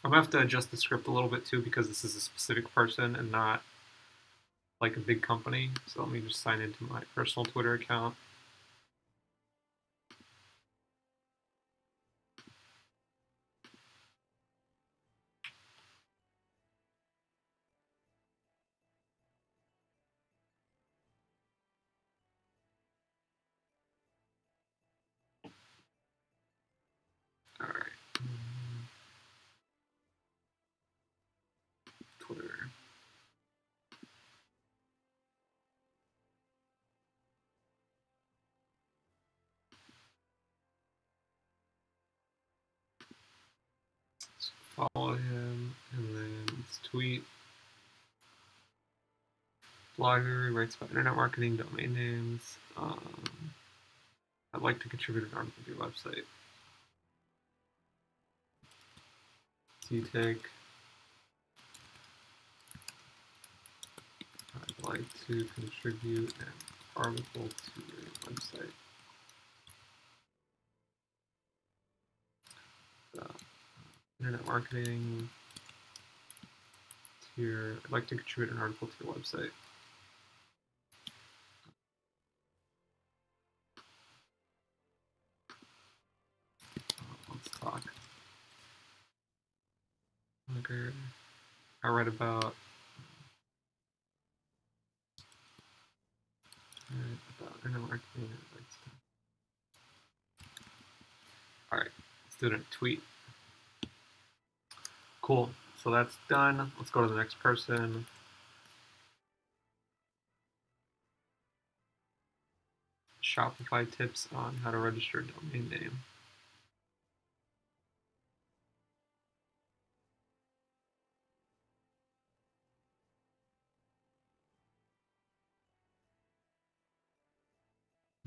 I'm gonna have to adjust the script a little bit too because this is a specific person and not like a big company. So let me just sign into my personal Twitter account. All right. Twitter. Let's follow him and then let's tweet. Blogger writes about internet marketing, domain names. I'd like to contribute an article to your website. Tag. I'd like to contribute an article to your website. Internet marketing. Here, I'd like to contribute an article to your website. Let's talk. Okay. I read about internet marketing. All right, let's do it in a tweet. Cool. So that's done. Let's go to the next person. Shopify tips on how to register a domain name.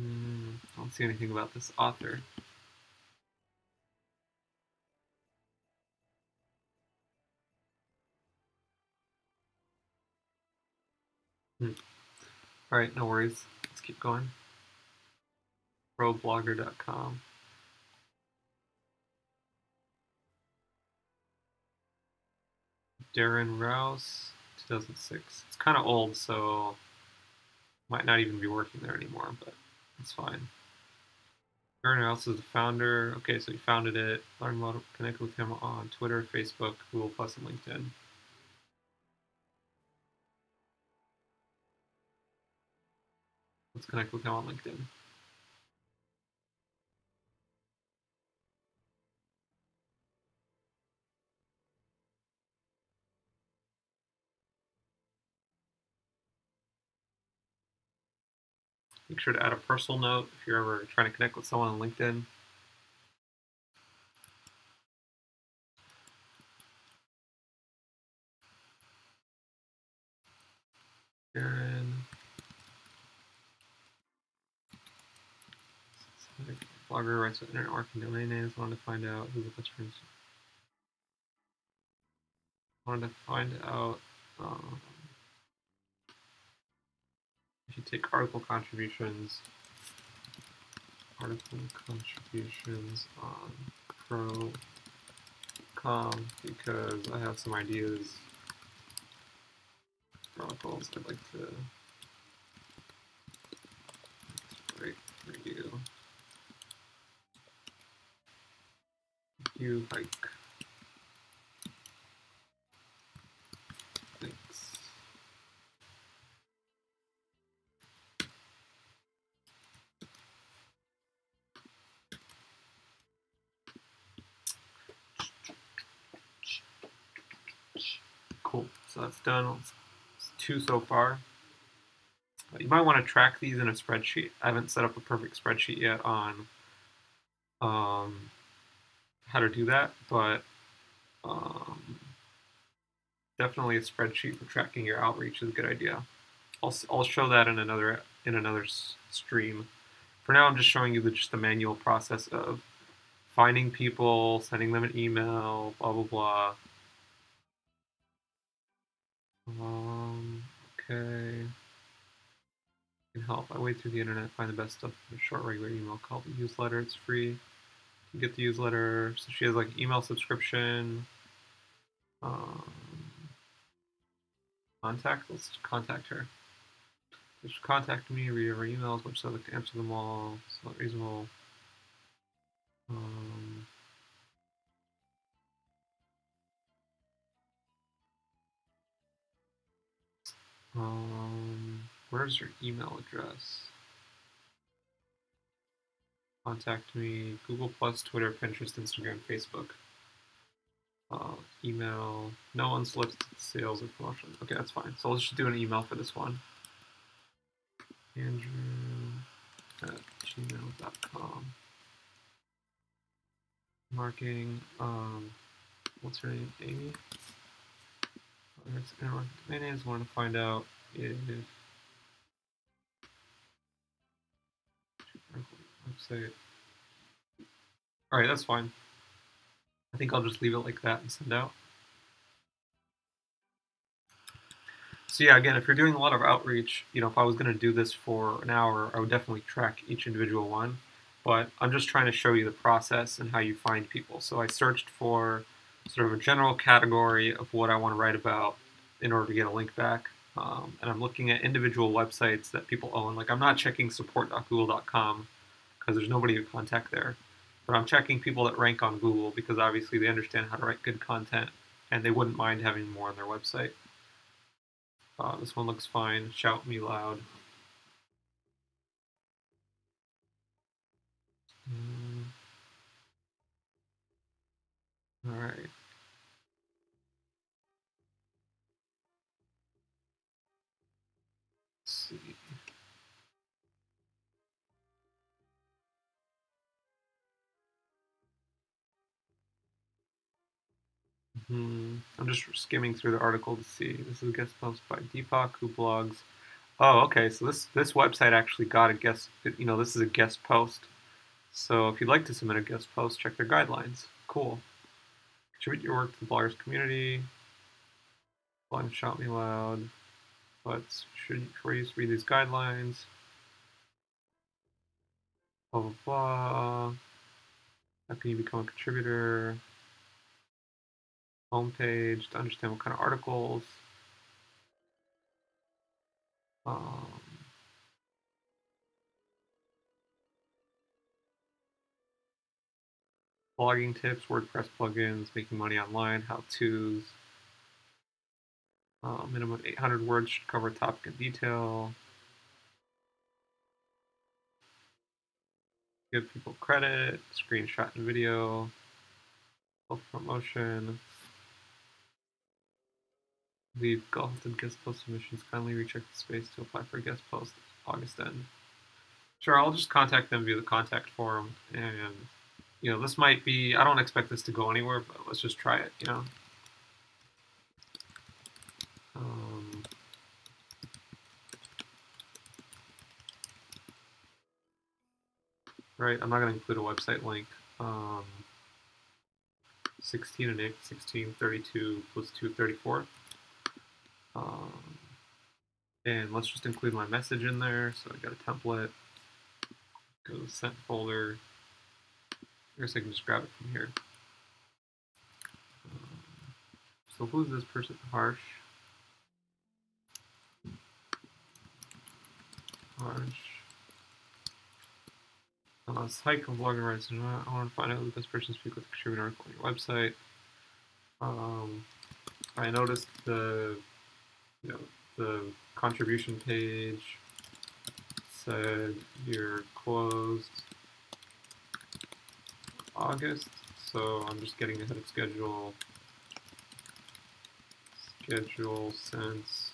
I don't see anything about this author. All right, no worries. Let's keep going. Problogger.com. Darren Rouse, 2006. It's kind of old, so might not even be working there anymore, but it's fine. Darren Rouse is the founder. Okay, so he founded it. Learn more, connect with him on Twitter, Facebook, Google+, and LinkedIn. Let's connect with him on LinkedIn. Make sure to add a personal note if you're ever trying to connect with someone on LinkedIn. Darren. Blogger writes with internet marketing domain names. Wanted to find out who the best friends. Wanted to find out if you take article contributions on Pro.com because I have some ideas for a articles I'd like to write for you. Thank you, Hayk. Thanks. Cool. So that's done. It's 2 so far. You might want to track these in a spreadsheet. I haven't set up a perfect spreadsheet yet on how to do that, but definitely a spreadsheet for tracking your outreach is a good idea. I'll show that in another stream. For now, I'm just showing you just the manual process of finding people, sending them an email, blah blah blah. Okay. Can help. I wade through the internet, find the best stuff in a short, regular email called the newsletter. It's free. You get the newsletter. So she has like email subscription. Contact. Let's contact her. Just contact me, read her emails, which I like to answer them all. It's not reasonable. Where's your email address? Contact me. Google Plus, Twitter, Pinterest, Instagram, Facebook. Email. No unsolicited sales or promotion. Okay, that's fine. So let's just do an email for this one. Andrew@gmail.com. Marketing. What's her name? Amy. My name's want to find out if website. All right, that's fine. I think I'll just leave it like that and send out. So yeah, again, if you're doing a lot of outreach, if I was going to do this for an hour, I would definitely track each individual one. But I'm just trying to show you the process and how you find people. So I searched for sort of a general category of what I want to write about in order to get a link back. And I'm looking at individual websites that people own. Like I'm not checking support.google.com because there's nobody to contact there. But I'm checking people that rank on Google because obviously they understand how to write good content and they wouldn't mind having more on their website. This one looks fine. Shout me loud. All right. Let's see. I'm just skimming through the article to see. This is a guest post by Deepak who blogs. Oh, okay. So this website actually got a guest. This is a guest post. So if you'd like to submit a guest post, check their guidelines. Cool. Contribute your work to the bloggers community. Blog shout me loud. But should you read these guidelines? Blah blah blah. How can you become a contributor? Homepage to understand what kind of articles. Blogging tips, WordPress plugins, making money online, how-tos. Minimum 800 words should cover topic in detail. Give people credit, screenshot and video, self-promotion. Leave golden guest post submissions. Kindly recheck the space to apply for a guest post August end. Sure, I'll just contact them via the contact form. And, this might be, I don't expect this to go anywhere, but let's just try it, Right, I'm not going to include a website link. 16 and 8, 16, 32 plus 2, 34. And let's just include my message in there. So I got a template. Go to the sent folder. I guess I can just grab it from here. So who's this person? Harsh. It's Hayk, I'm blogging rights. I want to find out who the best person to speak with, contribute an article on your website. I noticed the contribution page said you're closed August, so I'm just getting ahead of schedule. Schedule since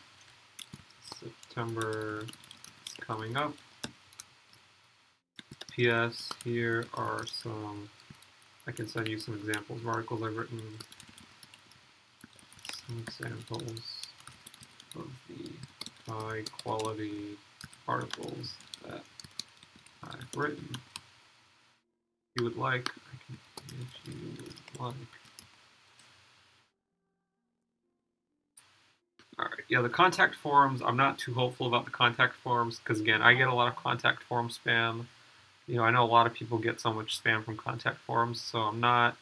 September is coming up. P.S. Here are some, I can send you some examples of articles I've written. Some examples of the high quality articles that I've written. If you would like, if you would like. Alright, yeah, the contact forms, I'm not too hopeful about the contact forms because, again, I get a lot of contact form spam. I know a lot of people get so much spam from contact forms, so I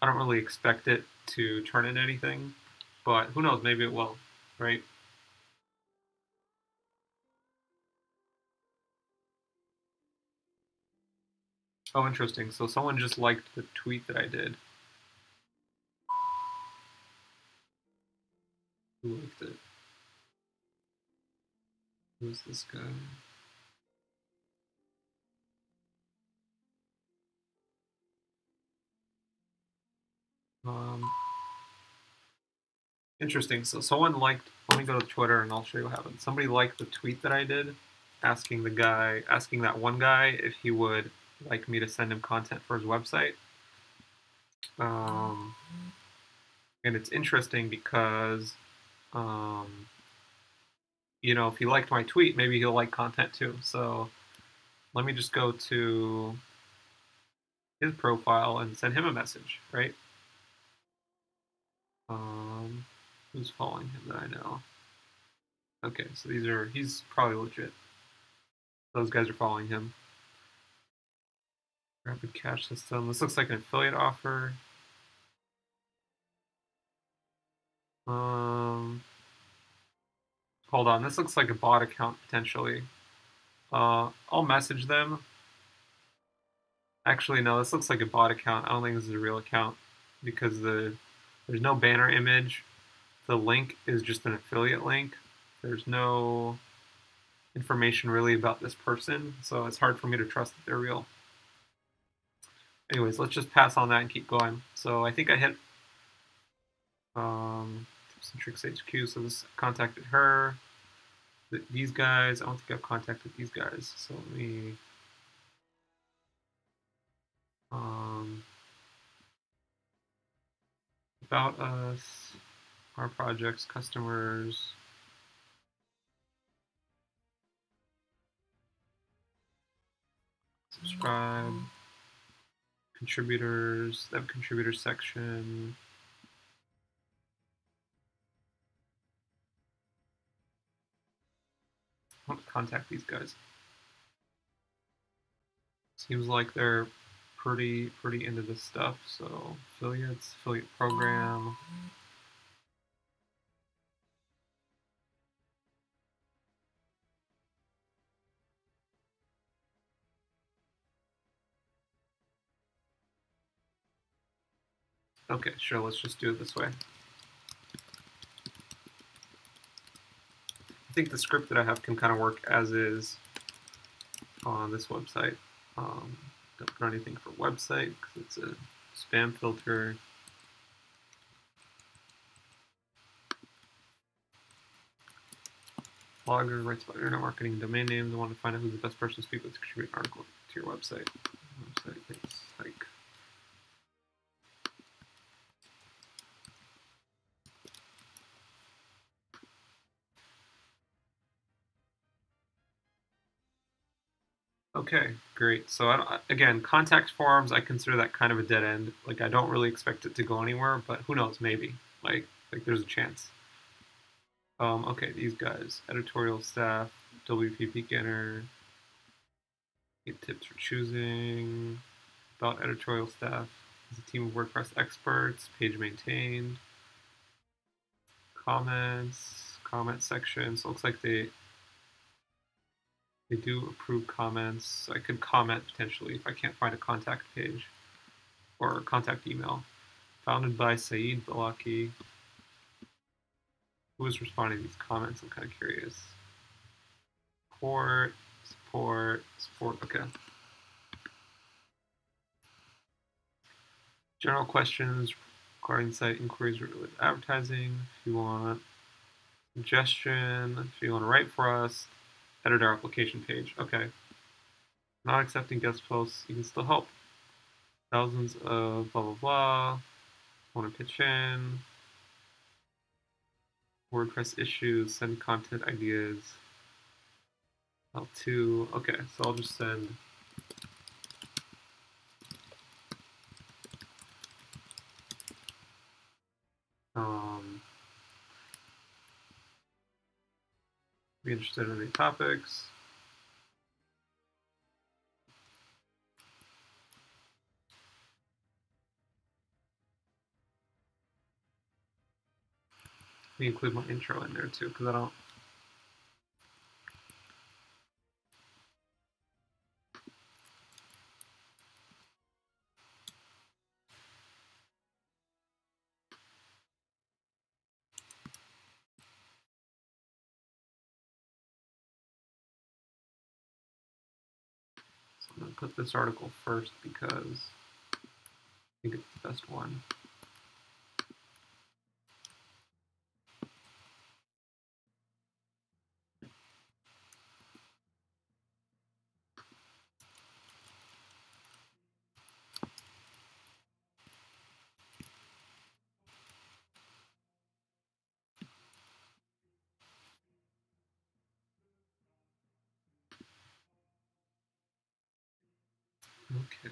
don't really expect it to turn into anything, but who knows, maybe it will, right? Oh, interesting. So someone just liked the tweet that I did. Who liked it? Who's this guy? Interesting. So someone liked, let me go to Twitter and I'll show you what happened. Somebody liked the tweet that I did asking that one guy if he would like me to send him content for his website. And it's interesting because, if he liked my tweet, maybe he'll like content too. So let me just go to his profile and send him a message, right? Who's following him that I know? Okay, so he's probably legit. Those guys are following him. Rapid cash system. This looks like an affiliate offer. Hold on, this looks like a bot account potentially. I'll message them. Actually, no, this looks like a bot account. I don't think this is a real account because there's no banner image. The link is just an affiliate link. There's no information really about this person, so it's hard for me to trust that they're real. Anyways, let's just pass on that and keep going. So I think I hit Tips and Tricks HQ, so this contacted her. These guys, I don't think I've contacted these guys, so let me about us, our projects, customers, subscribe, contributors, they have a contributor section. I want to contact these guys. Seems like they're pretty into this stuff, so affiliates, affiliate program. Okay, sure, let's just do it this way. I think the script that I have can kind of work as is on this website. Don't put anything for website because it's a spam filter. Blogger writes about internet marketing and domain names. I want to find out who's the best person to speak with to contribute an article to your website. It's like okay, great. So again, contact forms, I consider that kind of a dead end. Like I don't really expect it to go anywhere, but who knows? Maybe like there's a chance. Okay, these guys, editorial staff, WP beginner, 8 tips for choosing, about editorial staff, is a team of WordPress experts, page maintained, comments, comment section. So it looks like They do approve comments. I could comment potentially if I can't find a contact page or contact email. Founded by Saeed Balaki. Who is responding to these comments? I'm kind of curious. Support. Okay. General questions regarding site inquiries related to advertising. If you want suggestion, if you want to write for us, edit our application page. Okay. Not accepting guest posts. You can still help. Thousands of blah blah blah. Want to pitch in. WordPress issues. Send content ideas. L2. Okay, so I'll just send. Be interested in any topics. Let me include my intro in there too, because I don't. So I'm going to put this article first because I think it's the best one. Okay.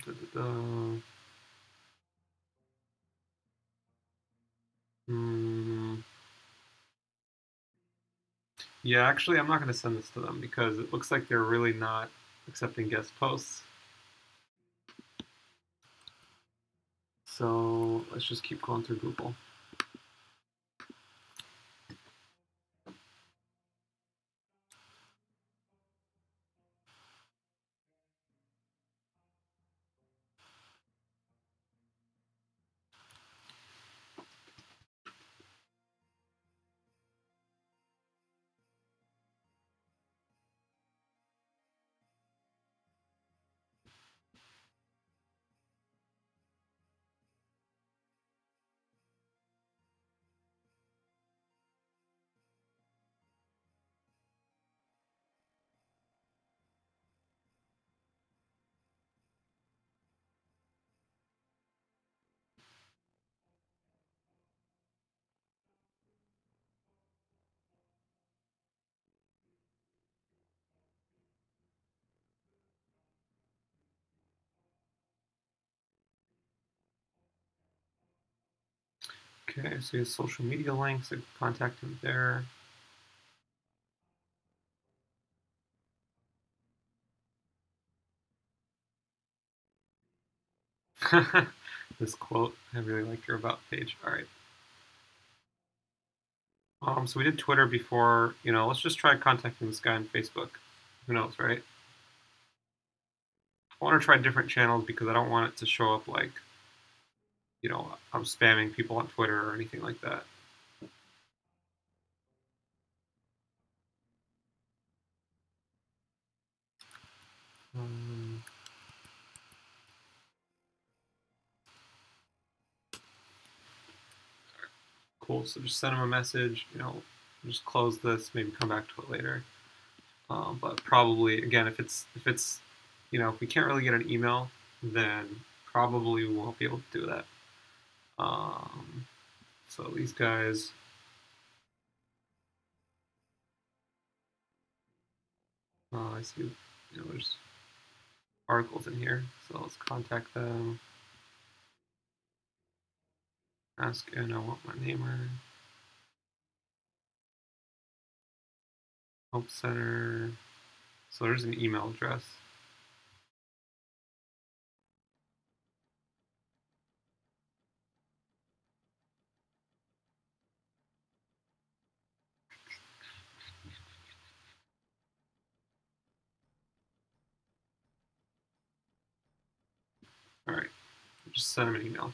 Da, da, da. Yeah, actually, I'm not going to send this to them because it looks like they're really not accepting guest posts. So let's just keep going through Google. Okay, so he has social media links. I can contact him there. This quote, I really like your about page. All right. So we did Twitter before. Let's just try contacting this guy on Facebook. Who knows, right? I want to try different channels because I don't want it to show up like, I'm spamming people on Twitter or anything like that. Um, cool. So just send him a message. Just close this. Maybe come back to it later. But probably again, if we can't really get an email, then probably we won't be able to do that. So these guys. I see. There's articles in here. So let's contact them. Ask, and I want my namer. Help Center. So there's an email address. just send him an email.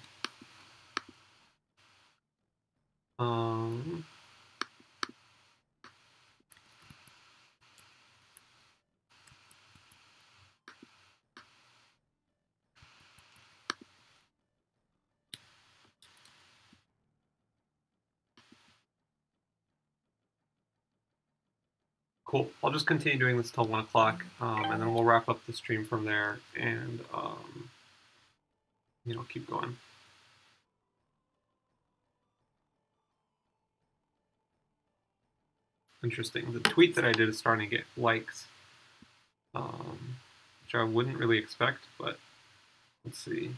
Cool. I'll just continue doing this till 1 o'clock, and then we'll wrap up the stream from there, and keep going. Interesting. The tweet that I did is starting to get likes, which I wouldn't really expect, but let's see.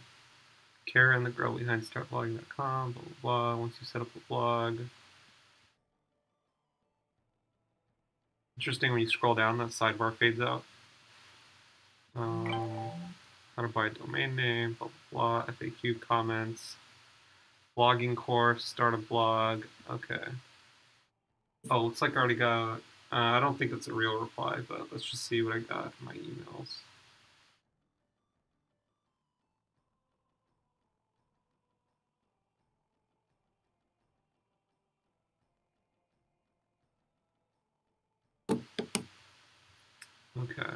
Karen, the girl behind startblogging.com, blah, blah, blah. Once you set up a blog. Interesting when you scroll down, that sidebar fades out. How to buy a domain name, blah, blah, blah. FAQ comments. Blogging course, start a blog. Okay. Oh, looks like I already got, I don't think it's a real reply, but let's just see what I got in my emails. Okay.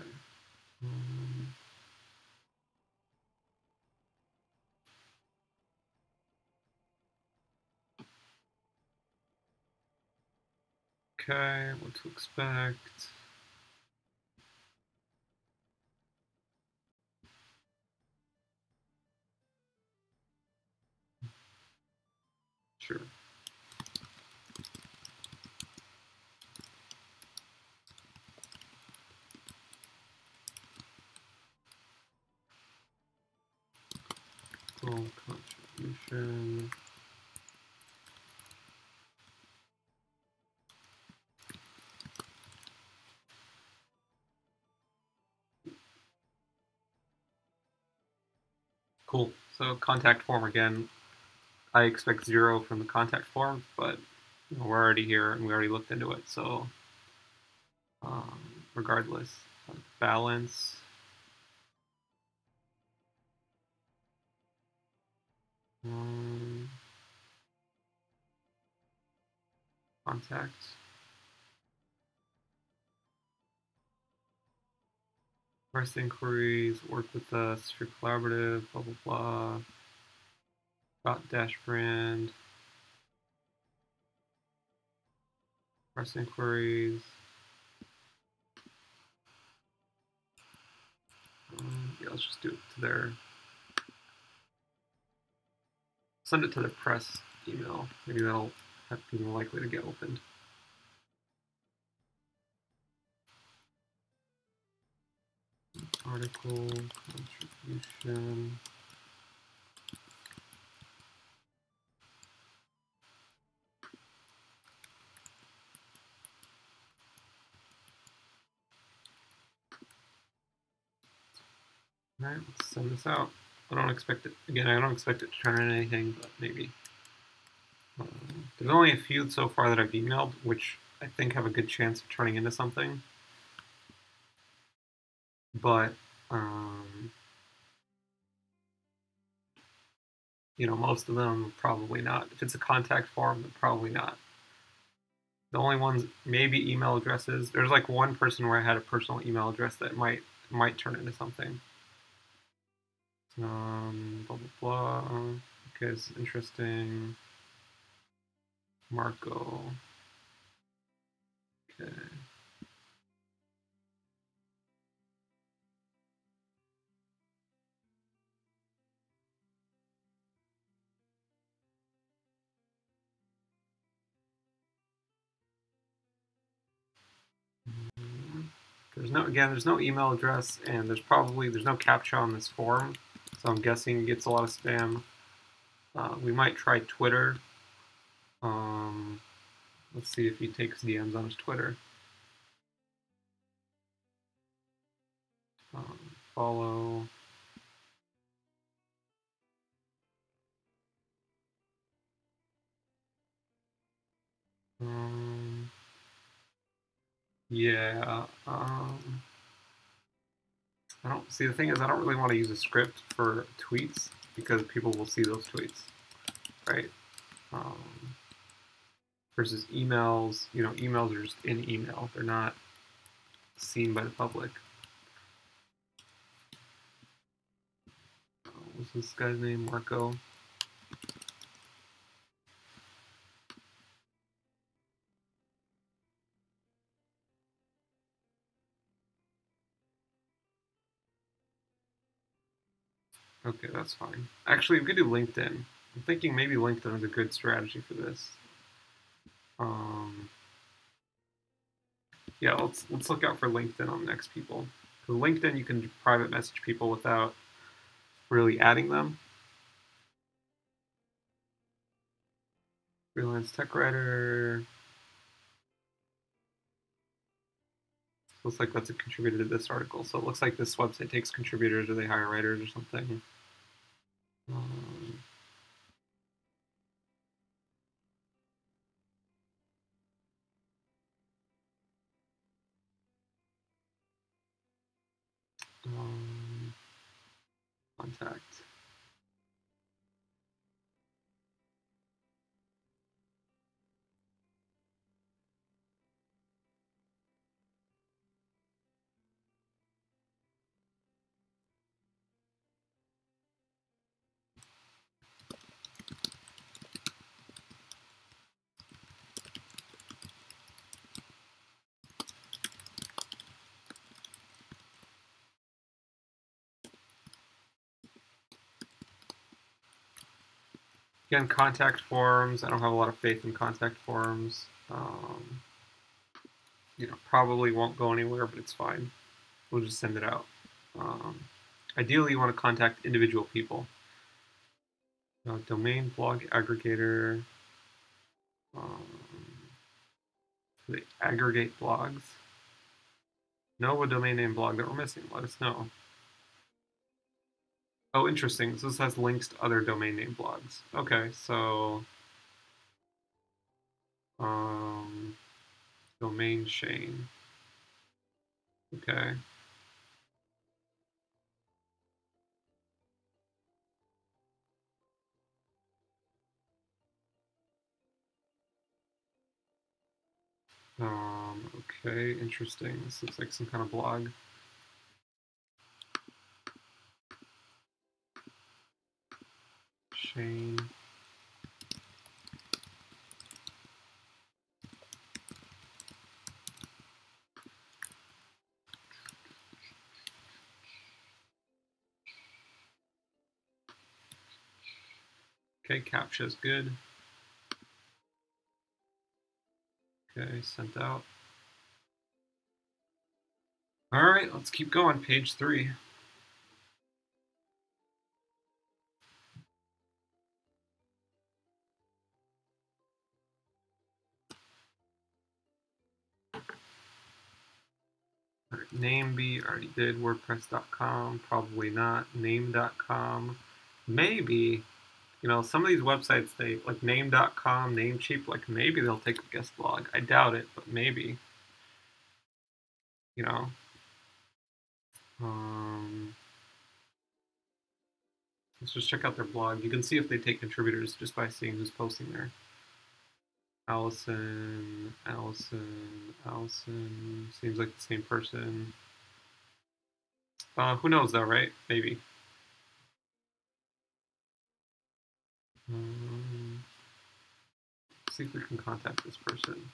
Okay, what to expect. Sure. Full contribution. Cool. So contact form again. I expect 0 from the contact form, but we're already here and we already looked into it. So regardless, balance. Contact. Press inquiries, work with us for collaborative, blah, blah, blah. Dash brand. Press inquiries. Yeah, let's just do it to their, send it to their press email. Maybe that'll be more likely to get opened. Article, contribution. All right, let's send this out. I don't expect it, again, I don't expect it to turn in anything, but maybe. There's only a few so far that I've emailed, which I think have a good chance of turning into something. But, most of them probably not. If it's a contact form, then probably not. The only ones, maybe email addresses. There's like one person where I had a personal email address that might turn into something. Blah, blah, blah. Okay, this is interesting. Marco. Okay. There's no email address, and there's no captcha on this form, so I'm guessing it gets a lot of spam. We might try Twitter. Let's see if he takes DMs on his Twitter. Follow. Yeah. I don't see. The thing is, I don't really want to use a script for tweets, because people will see those tweets, right? Versus emails, emails are just in email. They're not seen by the public. What's this guy's name? Marco. Okay, that's fine. Actually, we could do LinkedIn. I'm thinking maybe LinkedIn is a good strategy for this. Yeah, let's look out for LinkedIn on the next people. Because LinkedIn, you can private message people without really adding them. Freelance tech writer. Looks like that's a contributor to this article. So it looks like this website takes contributors or they hire writers or something. Contact. Again, contact forms. I don't have a lot of faith in contact forms. Probably won't go anywhere, but it's fine. We'll just send it out. Ideally, you want to contact individual people. Domain blog aggregator. They aggregate blogs. Know a domain name blog that we're missing. Let us know. Oh, interesting. So this has links to other domain name blogs. Okay, so domain chain. Okay. Okay, interesting. This looks like some kind of blog. Chain. Okay, captcha's good. Okay, sent out. All right, let's keep going. Page 3. All right, name be already did. WordPress.com, probably not. Name.com, maybe. Some of these websites, they like name.com, Namecheap, like maybe they'll take a guest blog. I doubt it, but maybe. You know. Let's just check out their blog. You can see if they take contributors just by seeing who's posting there. Allison. Seems like the same person. Who knows though, right? Maybe. See if we can contact this person.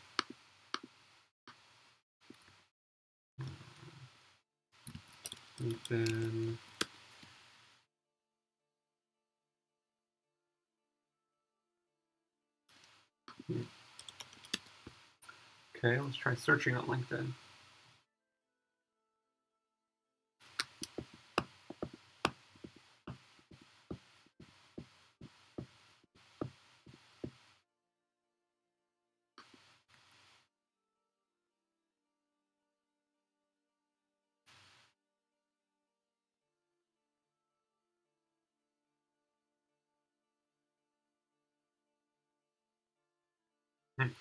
LinkedIn. Okay, let's try searching on LinkedIn.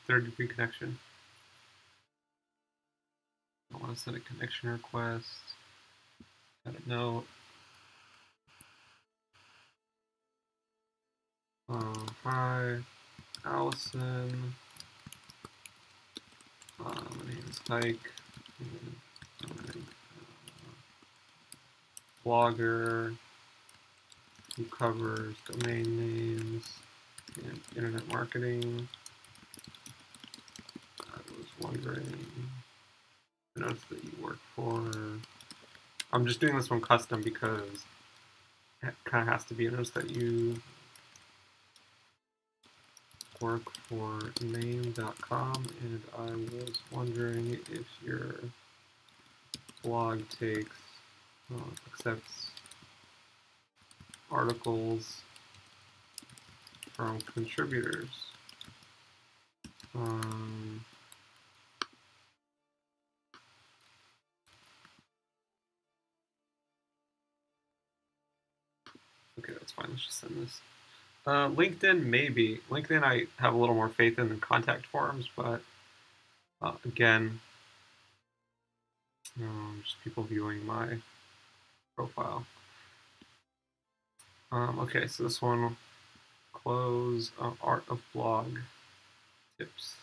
Third degree connection. I want to send a connection request. I don't know. Hi, Allison. My name is Hayk. Blogger who covers domain names and internet marketing. I was wondering, I noticed that you work for, I'm just doing this one custom because it kind of has to be. I noticed that you work for name.com, and I was wondering if your blog accepts articles from contributors. Okay, that's fine. Let's just send this. LinkedIn, maybe. LinkedIn, I have a little more faith in than contact forms, but again, just people viewing my profile. Okay, so this one will close. Art of blog tips.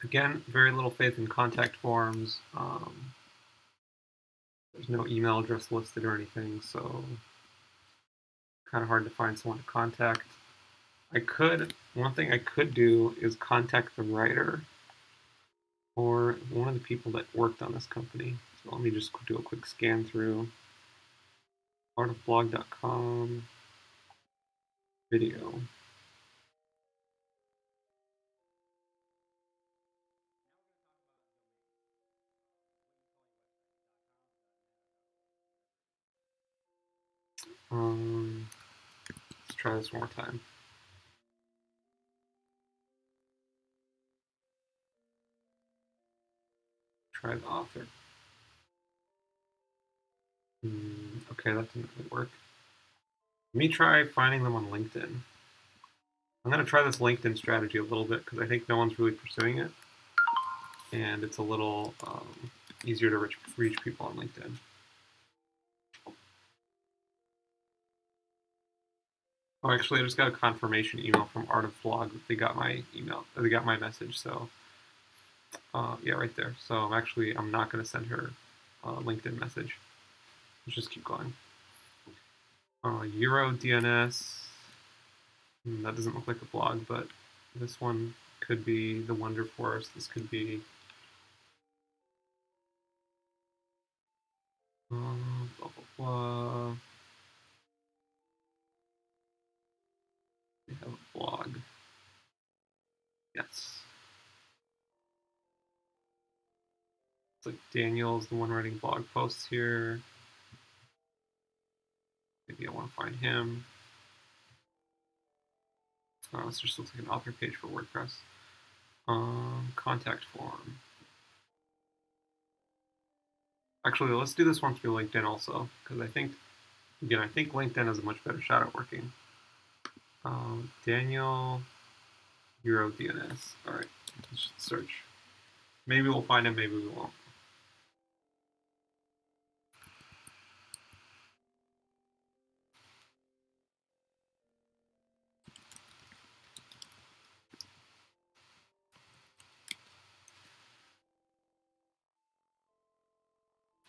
Again, very little faith in contact forms. There's no email address listed or anything, so kind of hard to find someone to contact. One thing I could do is contact the writer or one of the people that worked on this company. So let me just do a quick scan through artofblog.com video. Let's try this one more time. Try the author. Okay, that didn't really work. Let me try finding them on LinkedIn. I'm going to try this LinkedIn strategy a little bit because I think no one's really pursuing it. And it's a little easier to reach people on LinkedIn. Oh, actually, I just got a confirmation email from Art of Vlog that they got my email, they got my message. So, yeah, right there. So I'm not going to send her a LinkedIn message. Let's just keep going. Euro DNS. That doesn't look like a blog, but this one could be the Wonder Forest. This could be blah blah blah. They have a blog. Yes. It's like Daniel's the one writing blog posts here. Maybe I want to find him. This just looks like an author page for WordPress. Contact form. Actually, let's do this one through LinkedIn also, because I think LinkedIn has a much better shot at working. Daniel Euro DNS. All right, let's search. Maybe we'll find him, maybe we won't.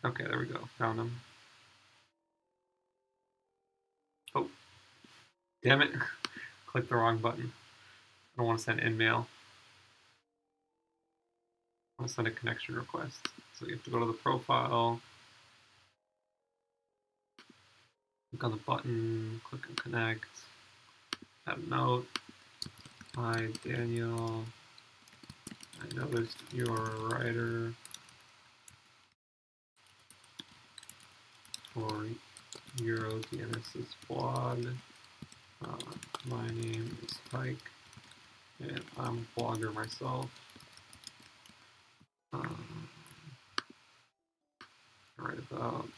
Okay, there we go. Found him. Oh, damn it. Click the wrong button. I don't want to send InMail. I want to send a connection request. So you have to go to the profile, click on the button, click on connect, add a note. Hi, Daniel. I noticed you're a writer for EuroDNS's blog. My name is Hayk, and I'm a blogger myself. I write about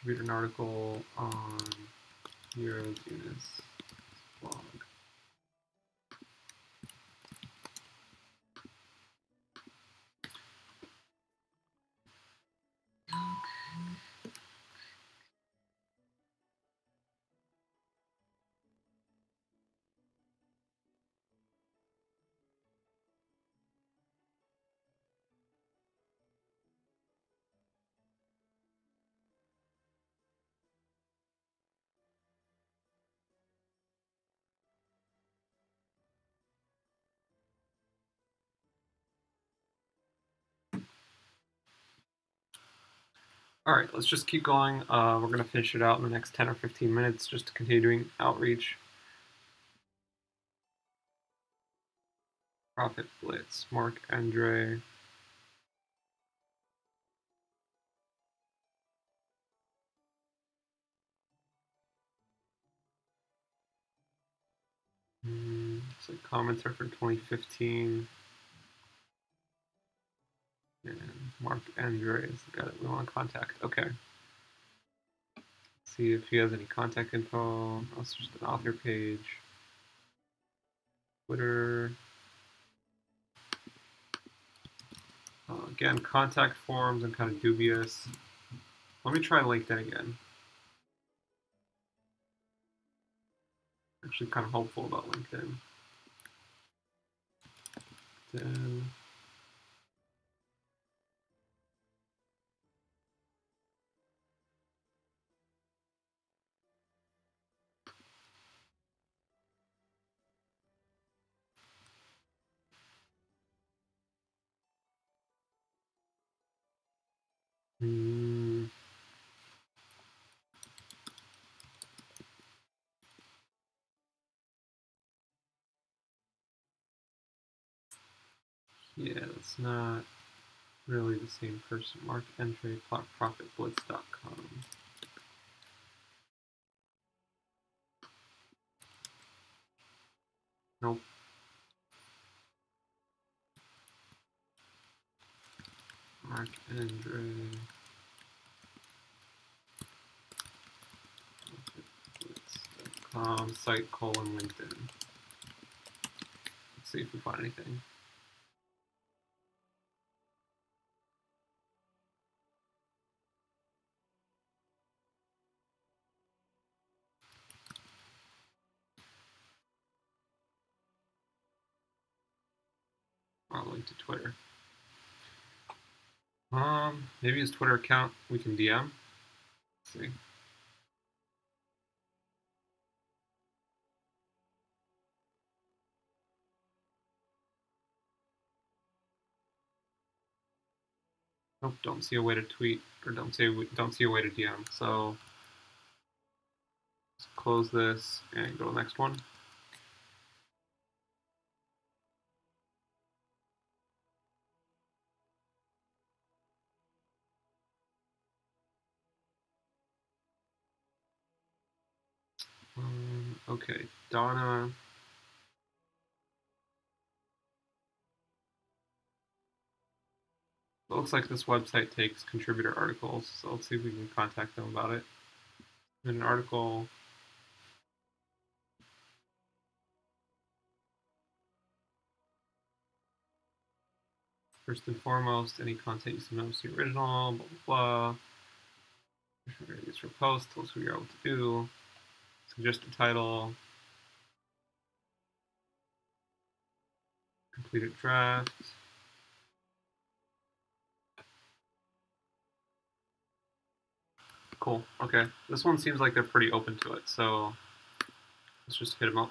contribute an article on EuroDNS blog. All right, let's just keep going. We're going to finish it out in the next 10 or 15 minutes just to continue doing outreach. Profit Blitz, Mark Andre. It's like comments are from 2015. And Mark Andre is the guy that we want to contact. Okay. See if he has any contact info. That's just an author page. Twitter. Again, contact forms and kind of dubious. Let me try LinkedIn again. Actually, kind of hopeful about LinkedIn. Then yeah, it's not really the same person. Mark Andre, profitblitz.com. Nope. Mark Andre. Site : LinkedIn. Let's see if we find anything. Or link to Twitter. Maybe his Twitter account we can DM. Let's see. Nope, don't see a way to tweet, or don't see a way to DM. So let's close this and go to the next one. Okay, Donna. It looks like this website takes contributor articles, so let's see if we can contact them about it. In an article. First and foremost, any content you submit must be original, blah, blah, blah. Use for post, tell us what you're able to do. Suggest a title. Completed draft. Cool, okay. This one seems like they're pretty open to it, so let's just hit them up.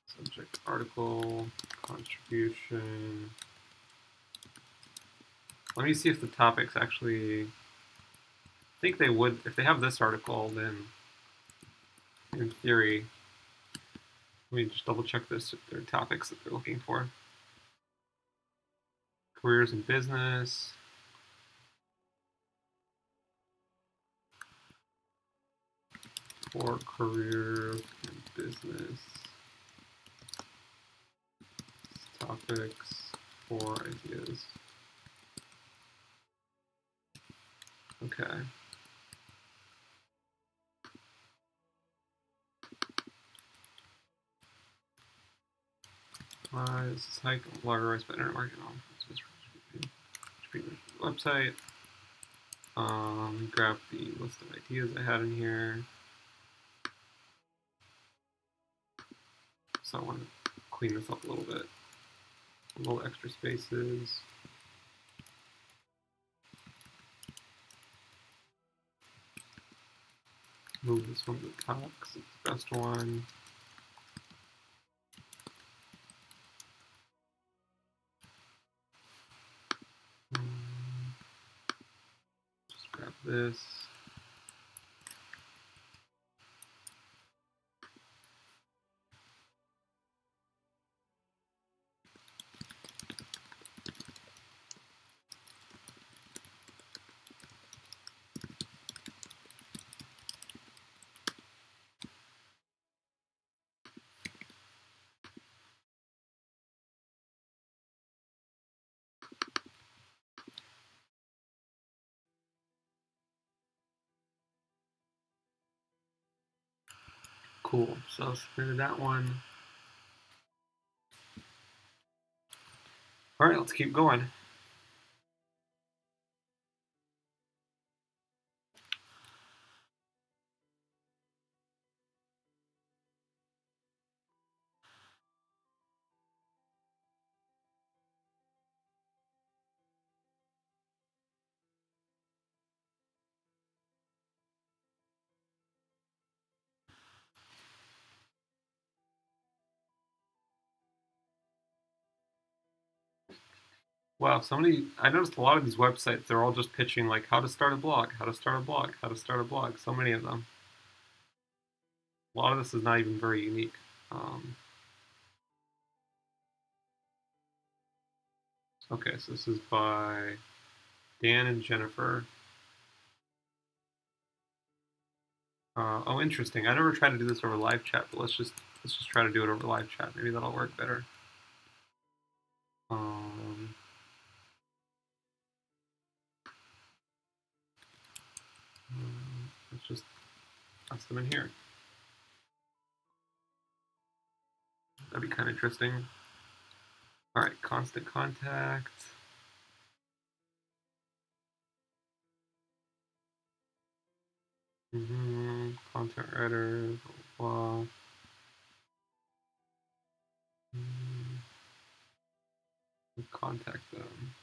Subject article, contribution, Let me see if the topics actually. I think they would, if they have this article, then in theory, let me just double check this, their topics that they're looking for. Careers in business. For careers in business. Topics for ideas. Okay. This is Hayk, larger by internet marketing. Website. Grab the list of ideas I had in here. So I want to clean this up a little bit. A little extra spaces. Move this one to the top because it's the best one. Just grab this. Cool. So submitted that one. All right, let's keep going. Wow, I noticed a lot of these websites, they're all just pitching like how to start a blog, how to start a blog, how to start a blog. So many of them. A lot of this is not even very unique. Okay, so this is by Dan and Jennifer. Oh, interesting. I never tried to do this over live chat, but let's just try to do it over live chat. Maybe that'll work better. Let's just pass them in here. That'd be kind of interesting. All right, constant contact. Content writer, blah, blah. Contact them.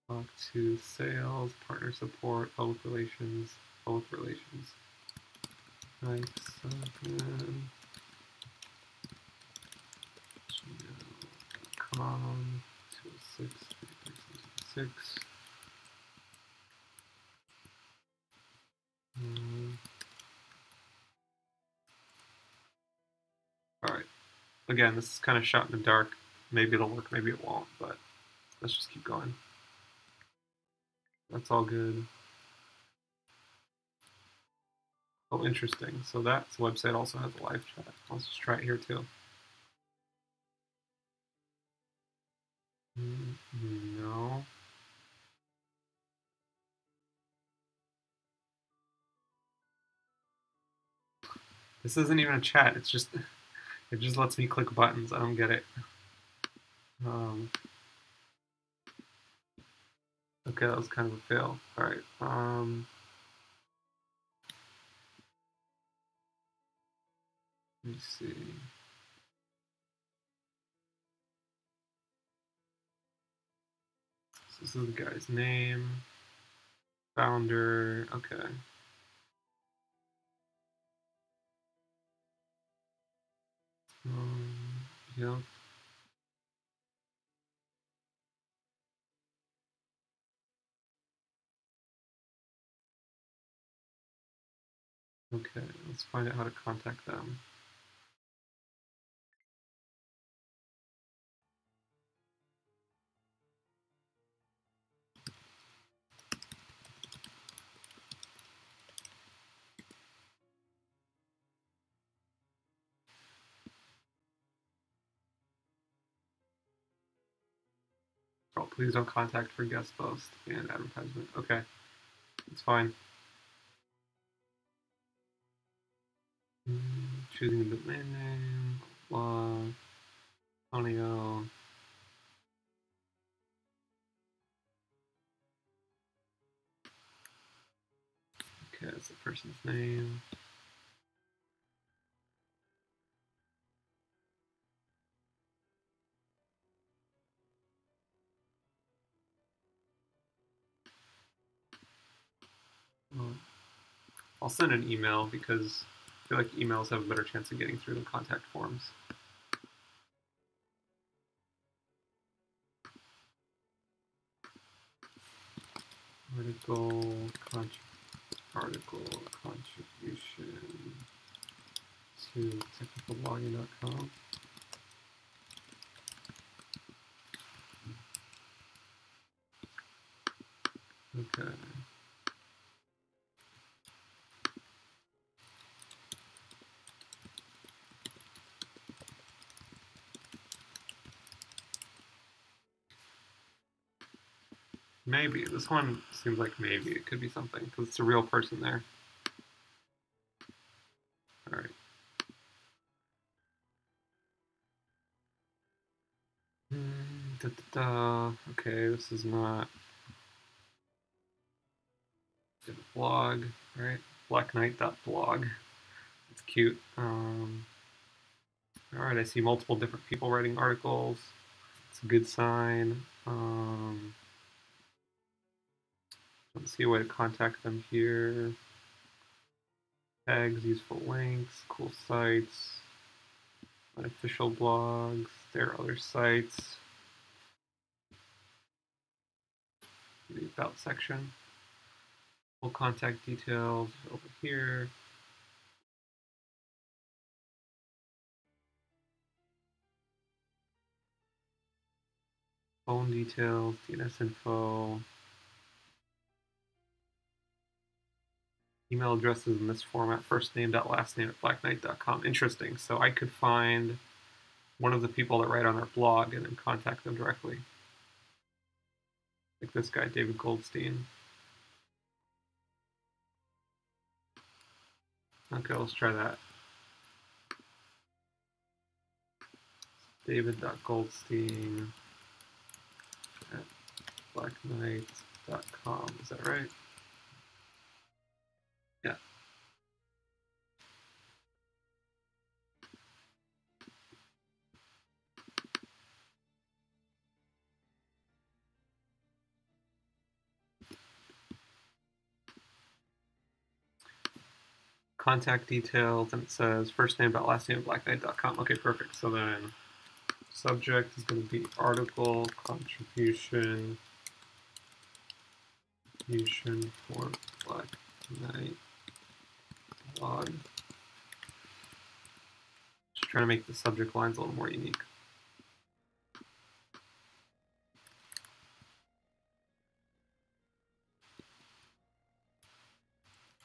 Talk to sales, partner support, public relations, Hayk Saakian, gmail.com, 206. All right. Again, this is kind of shot in the dark. Maybe it'll work, maybe it won't, but let's just keep going. That's all good. Oh, interesting. So that website also has a live chat. Let's just try it here too. No. This isn't even a chat. It's just, it just lets me click buttons. I don't get it. Okay, that was kind of a fail. All right. Let me see. So this is the guy's name. Founder. Okay. Yep. Okay, let's find out how to contact them. Oh, please don't contact for guest post and advertisement. Okay, it's fine. Choosing the domain name, blog, Antonio. Okay, that's the person's name. I'll send an email because I feel like emails have a better chance of getting through the contact forms. Article contribution to technicalblogging.com. Okay. Maybe. This one seems like maybe it could be something because it's a real person there. All right. Okay, this is not a blog, right? Blackknight.blog. It's cute. All right, I see multiple different people writing articles. It's a good sign. Let's see a way to contact them here. Tags, useful links, cool sites, unofficial blogs, there are other sites. The about section. Full contact details over here. Phone details, DNS info. Email addresses in this format, first name.last name at blackknight.com. Interesting. So I could find one of the people that write on our blog and then contact them directly. Like this guy, David Goldstein. Okay, let's try that. David.Goldstein at blackknight.com. Is that right? Yeah. Contact details, and it says first name, last name, blackknight.com. Okay, perfect. So then subject is going to be article contribution for Black Knight blog. Just trying to make the subject lines a little more unique.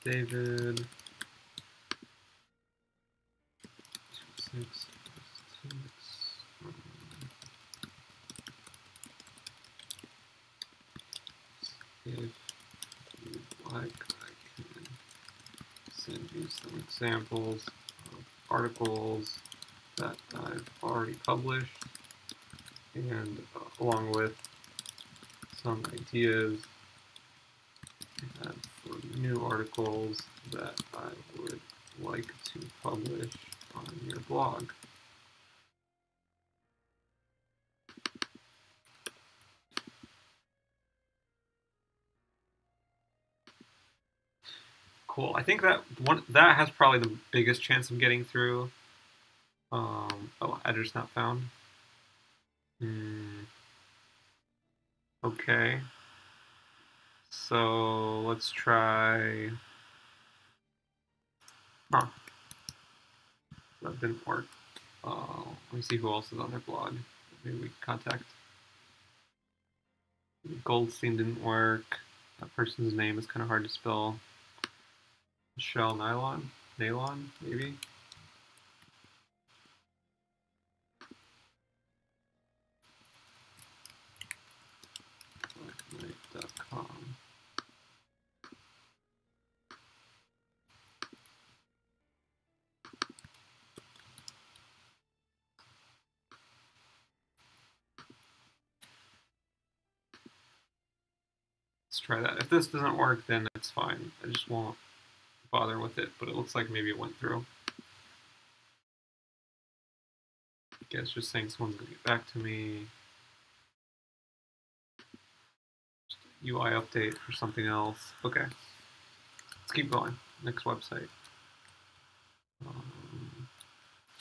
David 26 if you'd like, I can send you some examples of articles that I've already published, and along with some ideas for new articles that I would like to publish on your blog. Cool. I think that has probably the biggest chance of getting through. Oh, address not found. Okay. So let's try Huh. That didn't work. Let me see who else is on their blog. Maybe we can contact. Goldstein didn't work. That person's name is kind of hard to spell. Michelle Nylon, maybe. Blacklight.com. Let's try that. If this doesn't work, then it's fine. I just won't bother with it, but it looks like maybe it went through. I guess just saying someone's gonna get back to me. Just UI update for something else. Okay, let's keep going. Next website.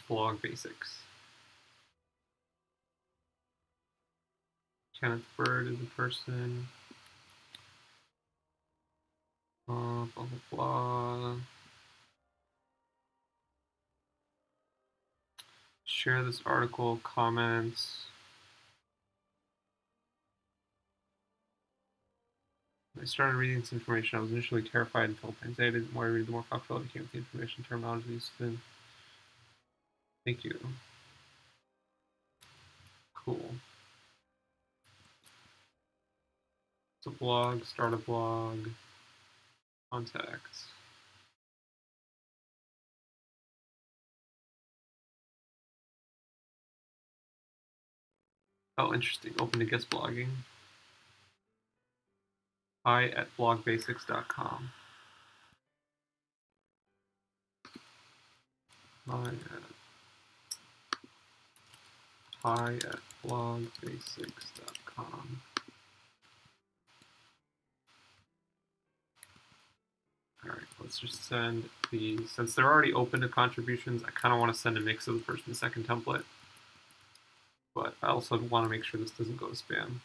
Blog basics. Kenneth Bird is a person. Blah, blah, blah. Share this article, comments. I started reading this information. I was initially terrified and felt anxiety. The more I read, the more comfortable I became with the information, terminology used. Thank you. Cool. It's a blog, start a blog, contacts. Oh, interesting. Open to guest blogging. hi@blogbasics.com. hi@blogbasics.com. All right, let's just send since they're already open to contributions, I kind of want to send a mix of the first and second template, but I also want to make sure this doesn't go to spam.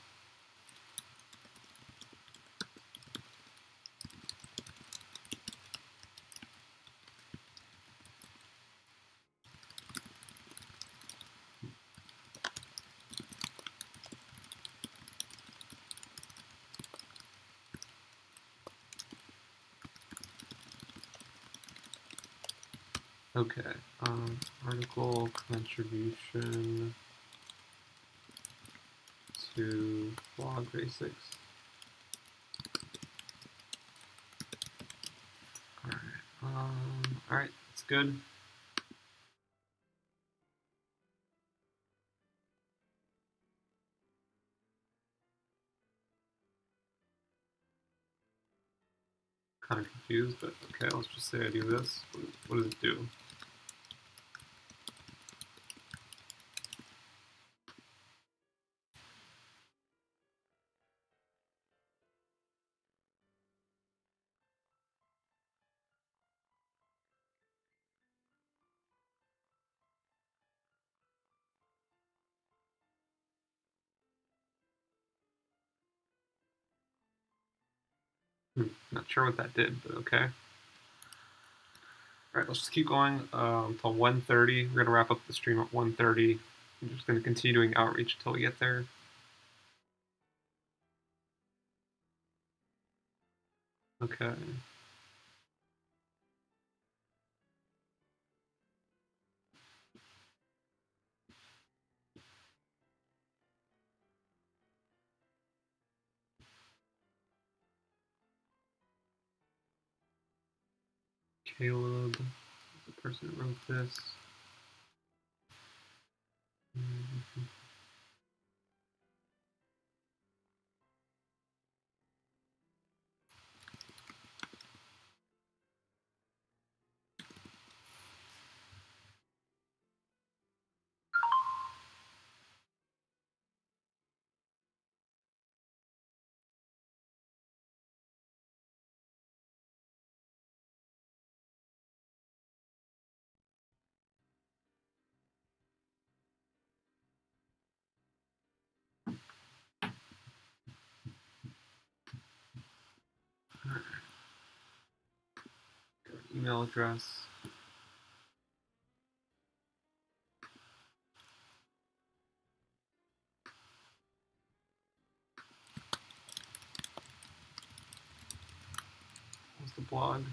Okay, article contribution to blog basics. All right, it's good. Kind of confused, but okay, let's just say I do this. What does it do? Not sure what that did, but okay. All right, let's just keep going until 1:30. We're gonna wrap up the stream at 1:30. I'm just gonna continue doing outreach until we get there. Okay. Caleb, the person who wrote this. Email address. blog.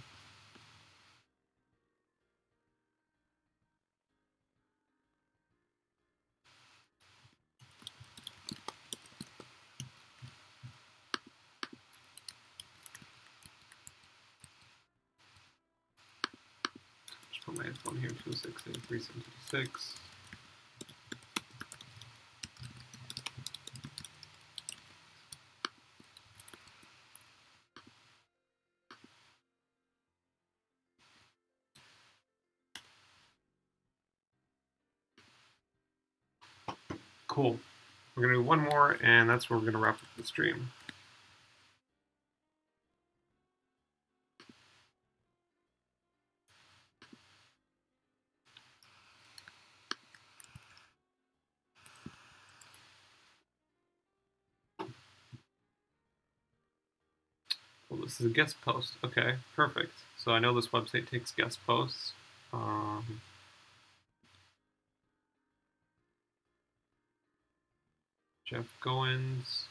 Just put my phone here, 206-376. Cool. We're going to do one more, and that's where we're going to wrap up the stream. Well, this is a guest post. Okay, perfect. So I know this website takes guest posts. Jeff Goins.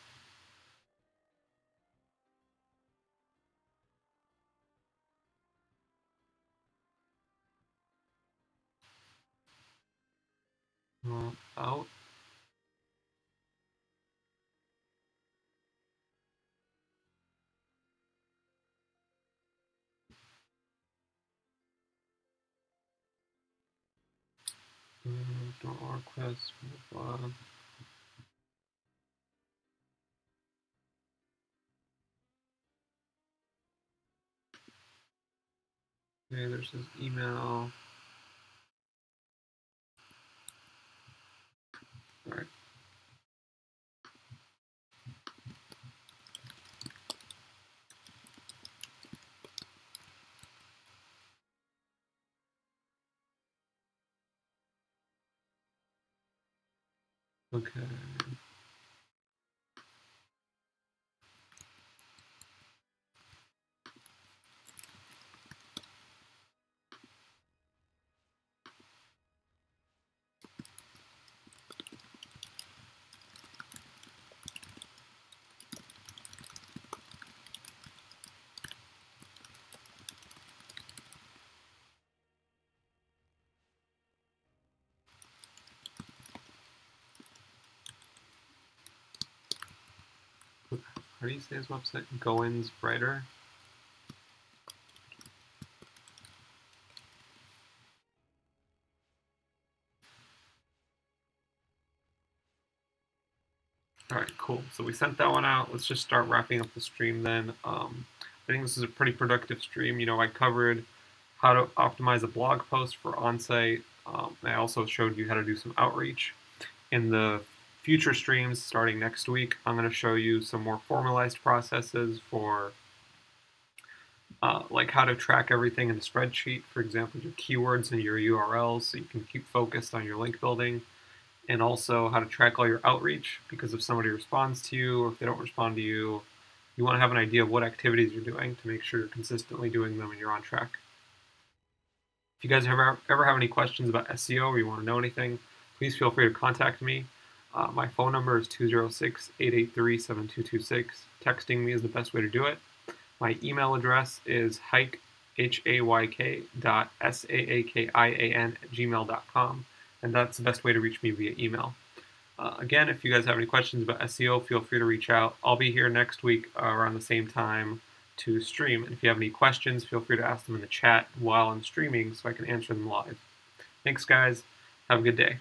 Out. Don't request. Okay, there's his email. All right. Okay. How do you say his website? Goins Brighter. All right, cool. So we sent that one out. Let's just start wrapping up the stream then. I think this is a pretty productive stream. You know, I covered how to optimize a blog post for on-site. I also showed you how to do some outreach. In the future streams starting next week, I'm going to show you some more formalized processes for like how to track everything in a spreadsheet. For example, your keywords and your URLs so you can keep focused on your link building. And also how to track all your outreach, because if somebody responds to you or if they don't respond to you, you want to have an idea of what activities you're doing to make sure you're consistently doing them and you're on track. If you guys ever have any questions about SEO or you want to know anything, please feel free to contact me. My phone number is 206-883-7226. Texting me is the best way to do it. My email address is hayk, hayk, .saakian@gmail.com. And that's the best way to reach me via email. Again, if you guys have any questions about SEO, feel free to reach out. I'll be here next week around the same time to stream. And if you have any questions, feel free to ask them in the chat while I'm streaming so I can answer them live. Thanks, guys. Have a good day.